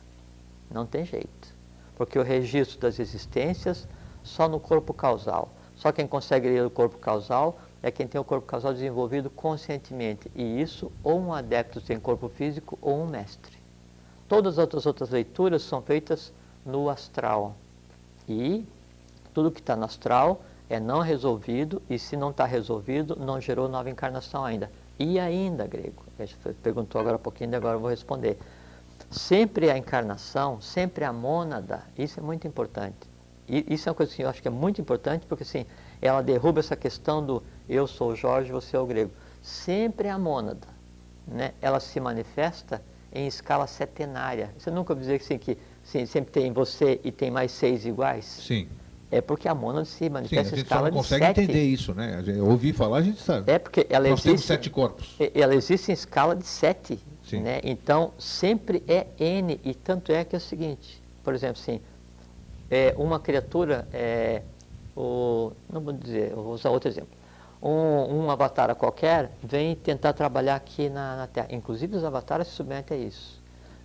não tem jeito, porque o registro das existências só no corpo causal. Só quem consegue ler o corpo causal é quem tem o corpo causal desenvolvido conscientemente, e isso ou um adepto tem corpo físico ou um mestre. Todas as outras leituras são feitas no astral, e tudo que está no astral é não resolvido, e se não está resolvido, não gerou nova encarnação ainda. E ainda, Grego, a gente perguntou agora há pouquinho, agora eu vou responder. Sempre a encarnação, sempre a mônada, isso é muito importante. E isso é uma coisa que eu acho que é muito importante, porque assim, ela derruba essa questão do eu sou o Jorge, você é o Grego. Sempre a mônada, né? Ela se manifesta em escala setenária. Você nunca ouviu dizer assim, que assim, sempre tem você e tem mais 6 iguais? Sim. É porque a mônada se manifesta em escala de 7. A gente só não consegue entender isso, né? Ouvir falar, a gente sabe. É porque ela Nós existe, temos 7 corpos. Ela existe em escala de 7. Sim. Né? Então, sempre é N. E tanto é que é o seguinte, por exemplo, assim, uma criatura, não vou dizer, eu vou usar outro exemplo. Um avatar qualquer vem tentar trabalhar aqui na Terra. Inclusive os avatares se submetem a isso.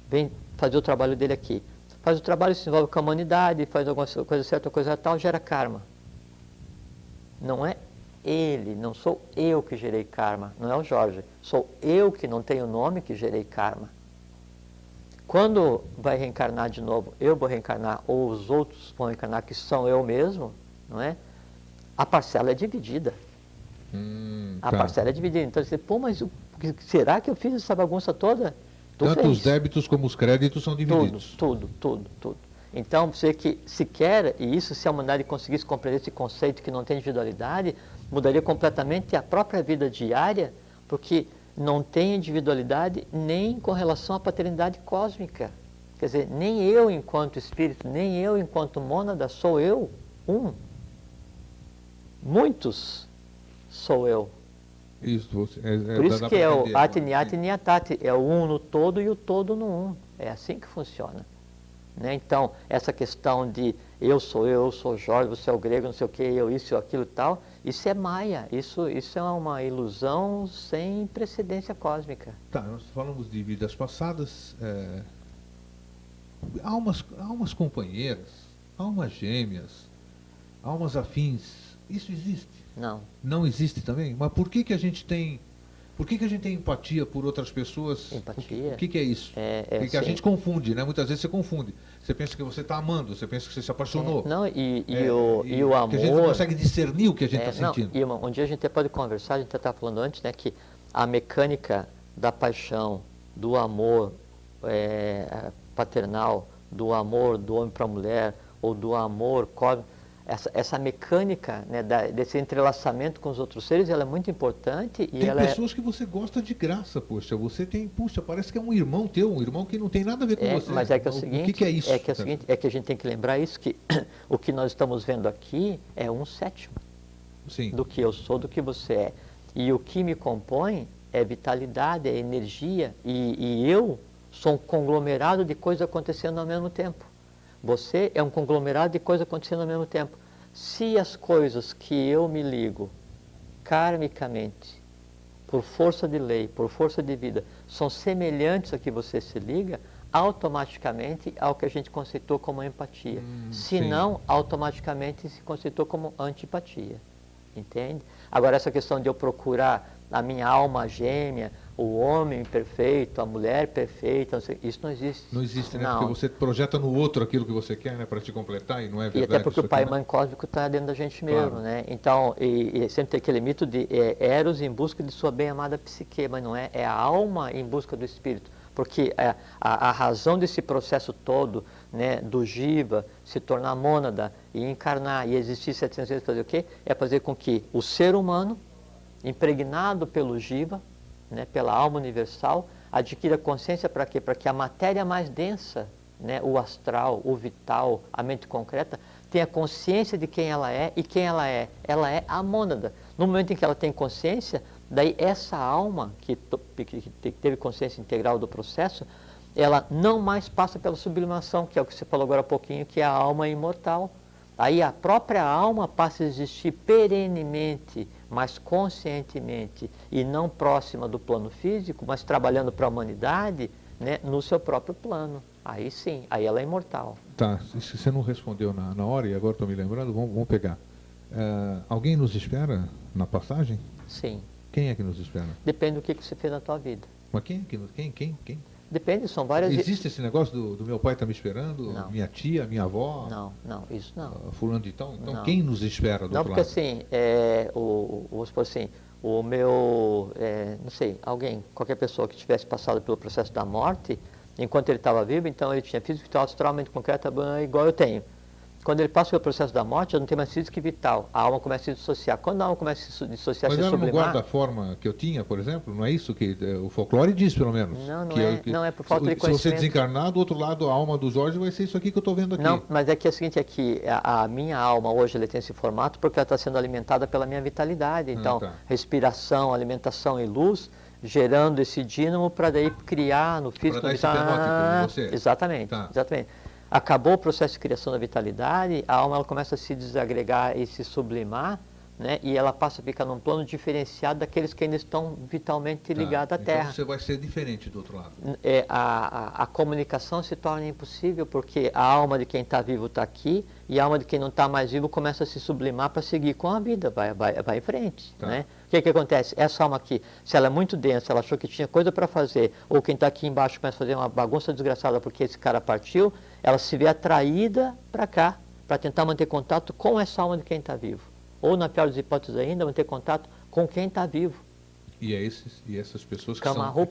Vem fazer o trabalho dele aqui. Faz o trabalho, se envolve com a humanidade, faz alguma coisa certa, coisa tal, gera karma. Não é ele, não sou eu que gerei karma, não é o Jorge. Sou eu que não tenho nome que gerei karma. Quando vai reencarnar de novo, eu vou reencarnar, ou os outros vão reencarnar, que são eu mesmo, não é? A parcela é dividida. A parcela é dividida. Então você, mas será que eu fiz essa bagunça toda? Tanto os débitos como os créditos são divididos. Tudo. Então, você que se quer, e isso se a humanidade conseguisse compreender esse conceito que não tem individualidade, mudaria completamente a própria vida diária, porque não tem individualidade nem com relação à paternidade cósmica. Quer dizer, nem eu enquanto espírito, nem eu enquanto mônada, sou eu um. Muitos sou eu. Isso, Por isso que é o Atiniati Niatati, é o um no todo e o todo no um. É assim que funciona. Né? Então, essa questão de eu sou Jorge, você é o grego, não sei o que, eu isso, aquilo e tal. Isso é maia, isso é uma ilusão sem precedência cósmica. Tá, nós falamos de vidas passadas, almas companheiras, almas gêmeas, almas afins, isso existe? Não. Não existe também? Mas por que a gente tem empatia por outras pessoas? Empatia? O que é isso? Porque a gente confunde, né? Muitas vezes você confunde. Você pensa que você está amando, você pensa que você se apaixonou. Não, e o amor... Que a gente não consegue discernir o que a gente está sentindo. E um dia a gente até pode conversar, a gente estava falando antes, né, que a mecânica da paixão, do amor paternal, do amor do homem para a mulher, ou do amor cósmico, essa mecânica, né, desse entrelaçamento com os outros seres, ela é muito importante. E tem pessoas que você gosta de graça, poxa, você tem, puxa, parece que é um irmão teu, um irmão que não tem nada a ver com você. Mas é que é o seguinte, o que é isso? É que a gente tem que lembrar isso, que o que nós estamos vendo aqui é 1/7 Sim. do que eu sou, do que você é. E o que me compõe é vitalidade, é energia, e eu sou um conglomerado de coisas acontecendo ao mesmo tempo. Você é um conglomerado de coisas acontecendo ao mesmo tempo. Se as coisas que eu me ligo karmicamente, por força de lei, por força de vida, são semelhantes a que você se liga, automaticamente ao que a gente conceitou como empatia. Se não, automaticamente se conceitou como antipatia. Entende? Agora, essa questão de eu procurar a minha alma gêmea, o homem perfeito, a mulher perfeita, não sei, isso não existe. Não existe, né? Não. Porque você projeta no outro aquilo que você quer, né? Para te completar, e não é verdade. E até porque o pai e né? mãe cósmico está dentro da gente mesmo, Claro. né? Então, e sempre tem aquele mito de Eros em busca de sua bem-amada psique, mas não é, é a alma em busca do espírito. Porque a razão desse processo todo, né, do Jiva se tornar mônada e encarnar e existir 700 vezes, fazer o quê? É fazer com que o ser humano, impregnado pelo Jiva, né, pela alma universal, adquira consciência para quê? Para que a matéria mais densa, né, o astral, o vital, a mente concreta, tenha consciência de quem ela é e quem ela é. Ela é a mônada. No momento em que ela tem consciência, daí essa alma que teve consciência integral do processo, ela não mais passa pela sublimação, que é o que você falou agora há pouquinho, que é a alma imortal. Aí a própria alma passa a existir perenemente, mas conscientemente, e não próxima do plano físico, mas trabalhando para a humanidade, né, no seu próprio plano. Aí sim, aí ela é imortal. Tá, se você não respondeu na hora, e agora estou me lembrando, vamos pegar. Alguém nos espera na passagem? Sim. Quem é que nos espera? Depende do que você fez na tua vida. Mas quem? Depende, são várias... Existe esse negócio do meu pai está me esperando? Não. Minha tia, minha avó? Não, isso não. Fulano de tal? Então Não. quem nos espera do Não, outro porque lado? assim, vamos supor assim, o meu, não sei, alguém, qualquer pessoa que tivesse passado pelo processo da morte, enquanto ele estava vivo, então ele tinha físico, vital, astral, mente concreta, igual eu tenho. Quando ele passa pelo processo da morte, já não tem mais físico e vital. A alma começa a se dissociar. Quando a alma começa a se dissociar, Mas se ela sublimar... não guarda a forma que eu tinha, por exemplo? Não é isso que o folclore diz, pelo menos? Não é por falta de Se conhecimento. você desencarnar, do outro lado, a alma do Jorge vai ser isso aqui que eu estou vendo aqui. Não, mas é que é o seguinte, é que a minha alma hoje ela tem esse formato porque ela está sendo alimentada pela minha vitalidade. Então, tá. respiração, alimentação e luz, gerando esse dínamo para daí criar no físico... Para dar esse fenótipo de você. Exatamente, Tá. exatamente. Acabou o processo de criação da vitalidade, a alma ela começa a se desagregar e se sublimar, né? E ela passa a ficar num plano diferenciado daqueles que ainda estão vitalmente ligados à Terra. Então você vai ser diferente do outro lado. A comunicação se torna impossível porque a alma de quem está vivo está aqui e a alma de quem não está mais vivo começa a se sublimar para seguir com a vida, vai em frente. Tá. Né? O que acontece? Essa alma aqui, se ela é muito densa, ela achou que tinha coisa para fazer, ou quem está aqui embaixo começa a fazer uma bagunça desgraçada porque esse cara partiu, ela se vê atraída para cá, para tentar manter contato com essa alma de quem está vivo. Ou, na pior das hipóteses ainda, manter contato com quem está vivo. E essas pessoas que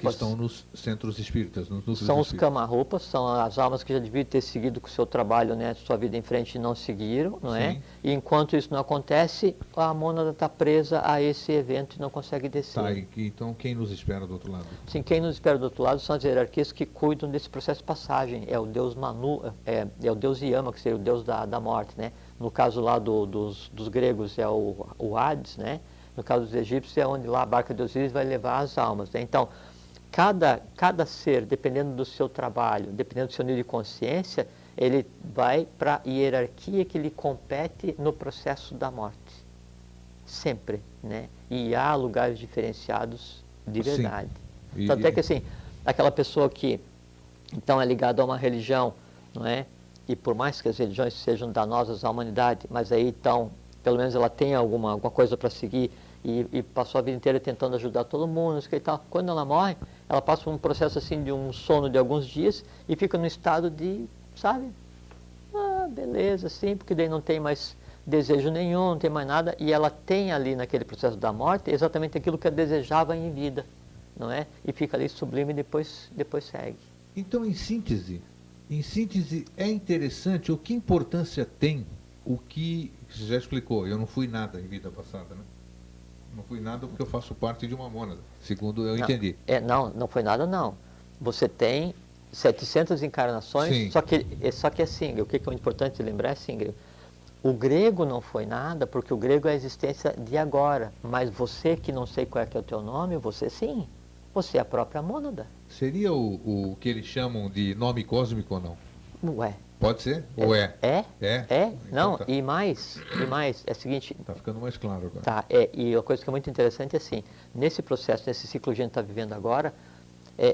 estão nos centros espíritas, nos núcleos São os espíritas. Kamarupas, são as almas que já deviam ter seguido com o seu trabalho, né, sua vida em frente e não seguiram, não é? E enquanto isso não acontece, a mônada está presa a esse evento e não consegue descer. Tá, então quem nos espera do outro lado? Sim, quem nos espera do outro lado são as hierarquias que cuidam desse processo de passagem. É o deus Manu, é o deus Yama, que seria o deus da morte, né? No caso lá dos gregos é o Hades, né? No caso dos egípcios é onde lá a barca de Osíris vai levar as almas, né? Então, cada ser, dependendo do seu trabalho, dependendo do seu nível de consciência, ele vai para a hierarquia que lhe compete no processo da morte. Sempre, né? E há lugares diferenciados de verdade. Tanto é que, assim, aquela pessoa que, então, é ligada a uma religião, não é? E por mais que as religiões sejam danosas à humanidade, mas aí, então, pelo menos ela tem alguma coisa para seguir e passou a vida inteira tentando ajudar todo mundo, e tal. Quando ela morre, ela passa por um processo, assim, de um sono de alguns dias e fica no estado de, sabe? Beleza, sim, porque daí não tem mais desejo nenhum, não tem mais nada, e ela tem ali naquele processo da morte exatamente aquilo que ela desejava em vida, não é? E fica ali sublime e depois segue. Então, em síntese, é interessante, o que importância tem o que você já explicou, eu não fui nada em vida passada, né? Não fui nada porque eu faço parte de uma mônada, segundo eu entendi. Não foi nada não. Você tem 700 encarnações, só que assim, o que é importante lembrar é assim, o grego não foi nada, porque o grego é a existência de agora, mas você que não sei qual é que é o teu nome, você sim, você é a própria mônada. Seria o que eles chamam de nome cósmico ou não? Ué. Pode ser? Ou é? É? Então, não, tá. e mais, é o seguinte... Está ficando mais claro agora. Tá, e a coisa que é muito interessante é assim, nesse processo, nesse ciclo que a gente está vivendo agora,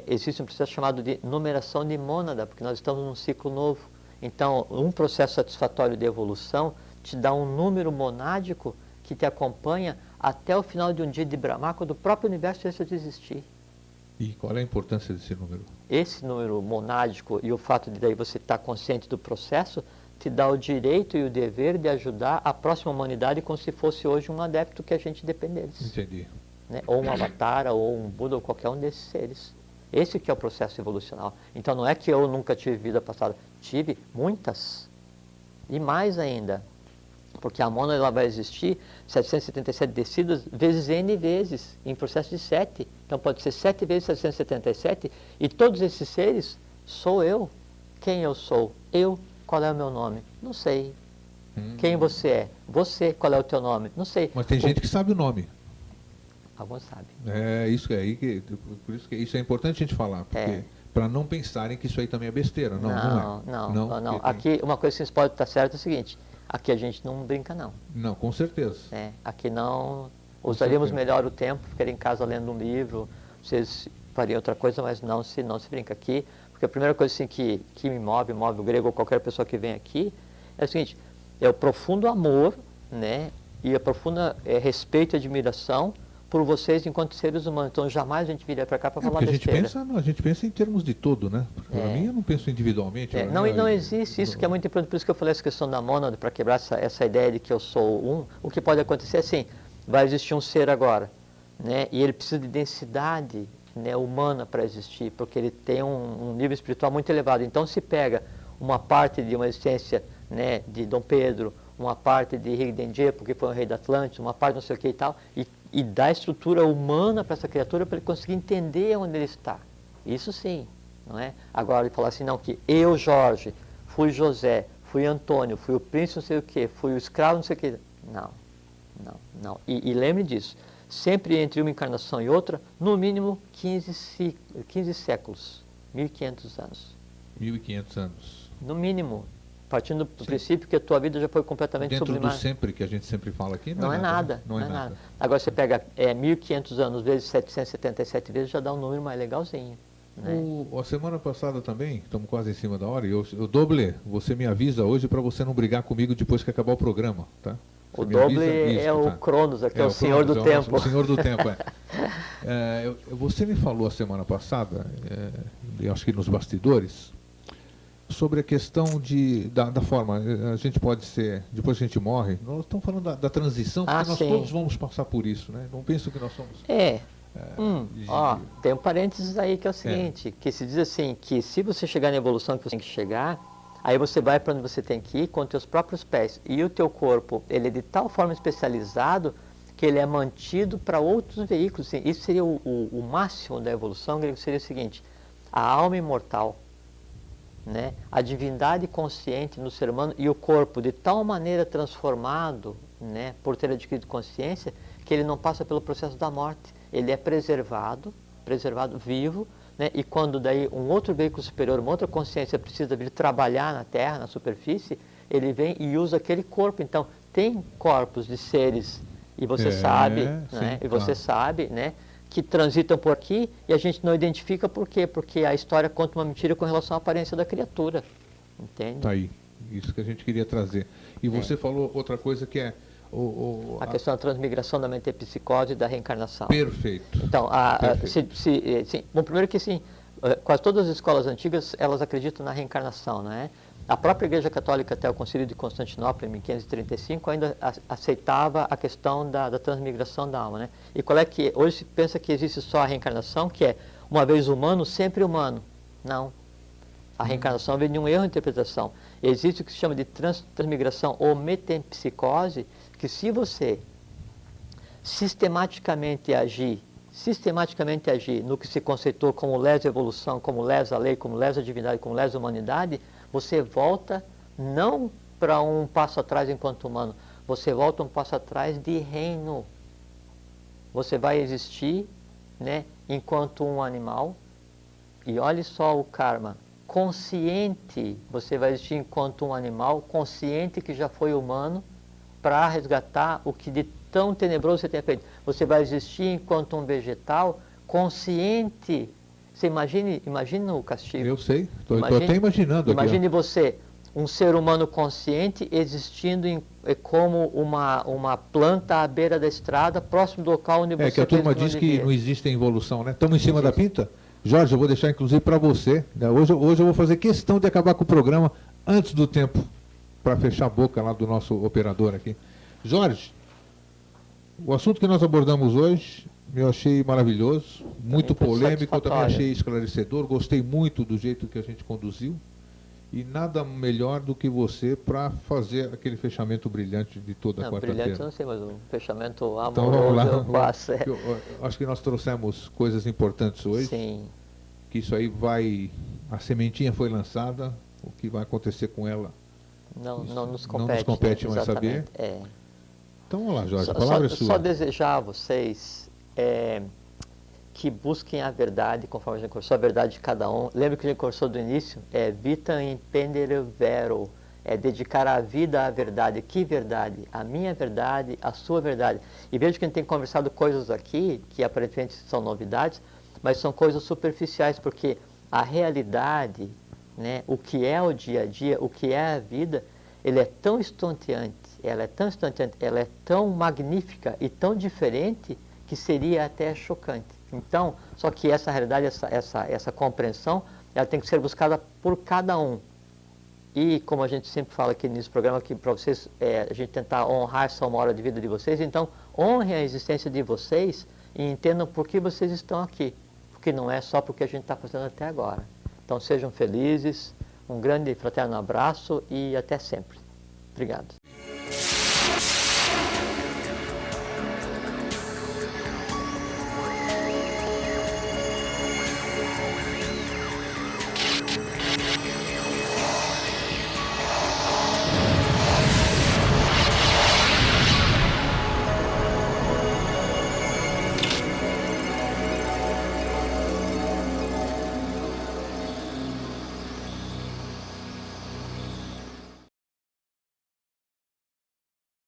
existe um processo chamado de numeração de mônada, porque nós estamos num ciclo novo. Então, um processo satisfatório de evolução te dá um número monádico que te acompanha até o final de um dia de Brahma, quando o próprio universo deixa de existir. E qual é a importância desse número? Esse número monádico e o fato de daí você estar consciente do processo te dá o direito e o dever de ajudar a próxima humanidade como se fosse hoje um adepto que a gente depende deles. Entendi. Né? Ou um avatar, ou um Buda, ou qualquer um desses seres. Esse que é o processo evolucional. Então não é que eu nunca tive vida passada. Tive muitas. E mais ainda. Porque a mônada ela vai existir 777 descidas vezes N vezes, em processo de 7. Então pode ser 7 vezes 777, e todos esses seres sou eu. Quem eu sou? Eu. Qual é o meu nome? Não sei. Quem você é? Você. Qual é o teu nome? Não sei. Mas tem gente que sabe o nome. Alguns sabem. É isso aí, por isso que isso é importante a gente falar, porque para não pensarem que isso aí também é besteira. Não. Aqui, uma coisa que vocês podem estar certo é o seguinte, aqui a gente não brinca não. Não, com certeza. Aqui não, usaríamos melhor o tempo, ficaria em casa lendo um livro, vocês fariam outra coisa, mas não se brinca aqui, porque a primeira coisa assim, que me move o grego ou qualquer pessoa que vem aqui, é o seguinte, é o profundo amor, né, e a profunda respeito e admiração por vocês enquanto seres humanos. Então jamais a gente viria para cá para falar besteira. A gente pensa em termos de todo, né? Para mim eu não penso individualmente. Não existe isso, que é muito importante, por isso que eu falei essa questão da mônada, para quebrar essa ideia de que eu sou um. O que pode acontecer é assim, vai existir um ser agora, né? E ele precisa de densidade, né, humana para existir, porque ele tem um nível espiritual muito elevado. Então se pega uma parte de uma existência, né, de Dom Pedro, uma parte de Rigdenje, porque foi um rei da Atlântida, uma parte não sei o que e tal, e dá estrutura humana para essa criatura para ele conseguir entender onde ele está. Isso sim, não é? Agora ele falar assim, não, que eu, Jorge, fui José, fui Antônio, fui o príncipe não sei o que, fui o escravo não sei o que. Não. E lembre disso, sempre entre uma encarnação e outra, no mínimo 15 séculos, 1500 anos. 1500 anos. No mínimo. Partindo do princípio que a tua vida já foi completamente sublimada. Dentro do sempre, que a gente sempre fala aqui, não é nada. Não é nada. Agora você pega 1500 anos vezes 777 vezes, já dá um número mais legalzinho. Né? A semana passada também, estamos quase em cima da hora, e o Doble, você me avisa hoje para você não brigar comigo depois que acabar o programa, tá? Você o Doble é o Cronos, aqui é o Senhor do Tempo. O Senhor do Tempo, Você me falou a semana passada, eu acho que nos bastidores, sobre a questão da forma, a gente pode ser, depois que a gente morre, nós estamos falando da transição, porque nós todos vamos passar por isso, né? Não penso que nós somos... Tem um parênteses aí que é o seguinte, que se diz assim, que se você chegar na evolução que você tem que chegar, aí você vai para onde você tem que ir com os teus próprios pés, e o teu corpo, ele é de tal forma especializado, que ele é mantido para outros veículos. Assim, isso seria o máximo da evolução, que seria o seguinte, a alma imortal, né? A divindade consciente no ser humano e o corpo de tal maneira transformado, né, por ter adquirido consciência, que ele não passa pelo processo da morte. Ele é preservado vivo, né? E quando daí um outro veículo superior, uma outra consciência precisa vir trabalhar na Terra, na superfície, ele vem e usa aquele corpo. Então, tem corpos de seres, e você sabe, né? Sim, E você claro. sabe, né? Que transitam por aqui e a gente não identifica por quê? Porque a história conta uma mentira com relação à aparência da criatura. Entende? Tá aí. Isso que a gente queria trazer. E você falou outra coisa que é A questão da transmigração da metempsicose e da reencarnação. Perfeito. Então, Perfeito. bom, primeiro que sim, quase todas as escolas antigas, elas acreditam na reencarnação, né? A própria Igreja Católica, até o Concílio de Constantinopla, em 1535, ainda aceitava a questão da transmigração da alma, né? E qual é que... Hoje se pensa que existe só a reencarnação, que é uma vez humano, sempre humano. Não. A reencarnação vem de um erro de interpretação. Existe o que se chama de transmigração ou metempsicose, que se você sistematicamente agir no que se conceitou como lesa evolução, como lesa lei, como lesa divindade, como lesa humanidade, você volta não para um passo atrás enquanto humano, você volta um passo atrás de reino. Você vai existir, né, enquanto um animal, e olhe só o karma, consciente, você vai existir enquanto um animal, consciente que já foi humano, para resgatar o que de tão tenebroso você tenha feito. Você vai existir enquanto um vegetal, consciente. Você imagine o castigo. Eu sei, estou até imaginando aqui. Imagine você, um ser humano consciente, existindo como uma planta à beira da estrada, próximo do local onde você... É que a turma diz que não existe evolução, né? Estamos em cima da pinta? Jorge, eu vou deixar inclusive para você, né? Hoje eu vou fazer questão de acabar com o programa antes do tempo, para fechar a boca lá do nosso operador aqui. Jorge, o assunto que nós abordamos hoje, eu achei maravilhoso, muito polêmico, eu também achei esclarecedor, gostei muito do jeito que a gente conduziu, e nada melhor do que você para fazer aquele fechamento brilhante de toda a quarta-feira. Brilhante eu não sei, mas um fechamento amoroso então, vamos lá. eu faço. Eu acho que nós trouxemos coisas importantes hoje. Sim. Que isso aí a sementinha foi lançada, o que vai acontecer com ela não nos compete. Não nos compete mais saber. Então, vamos lá, Jorge, a palavra é sua. Só desejar a vocês que busquem a verdade, conforme a gente conversou, a verdade de cada um. Lembra que a gente conversou do início? Vitam impendere vero, dedicar a vida à verdade. Que verdade? A minha verdade, a sua verdade. E veja que a gente tem conversado coisas aqui, que aparentemente são novidades, mas são coisas superficiais, porque a realidade, né, o que é o dia a dia, o que é a vida, ele é tão estonteante, ela é tão magnífica e tão diferente que seria até chocante. Então, só que essa realidade, essa compreensão, ela tem que ser buscada por cada um. E como a gente sempre fala aqui nesse programa, que para vocês, a gente tentar honrar essa uma hora de vida de vocês, então honrem a existência de vocês e entendam por que vocês estão aqui. Porque não é só porque a gente está fazendo até agora. Então sejam felizes, um grande e fraterno abraço e até sempre. Obrigado.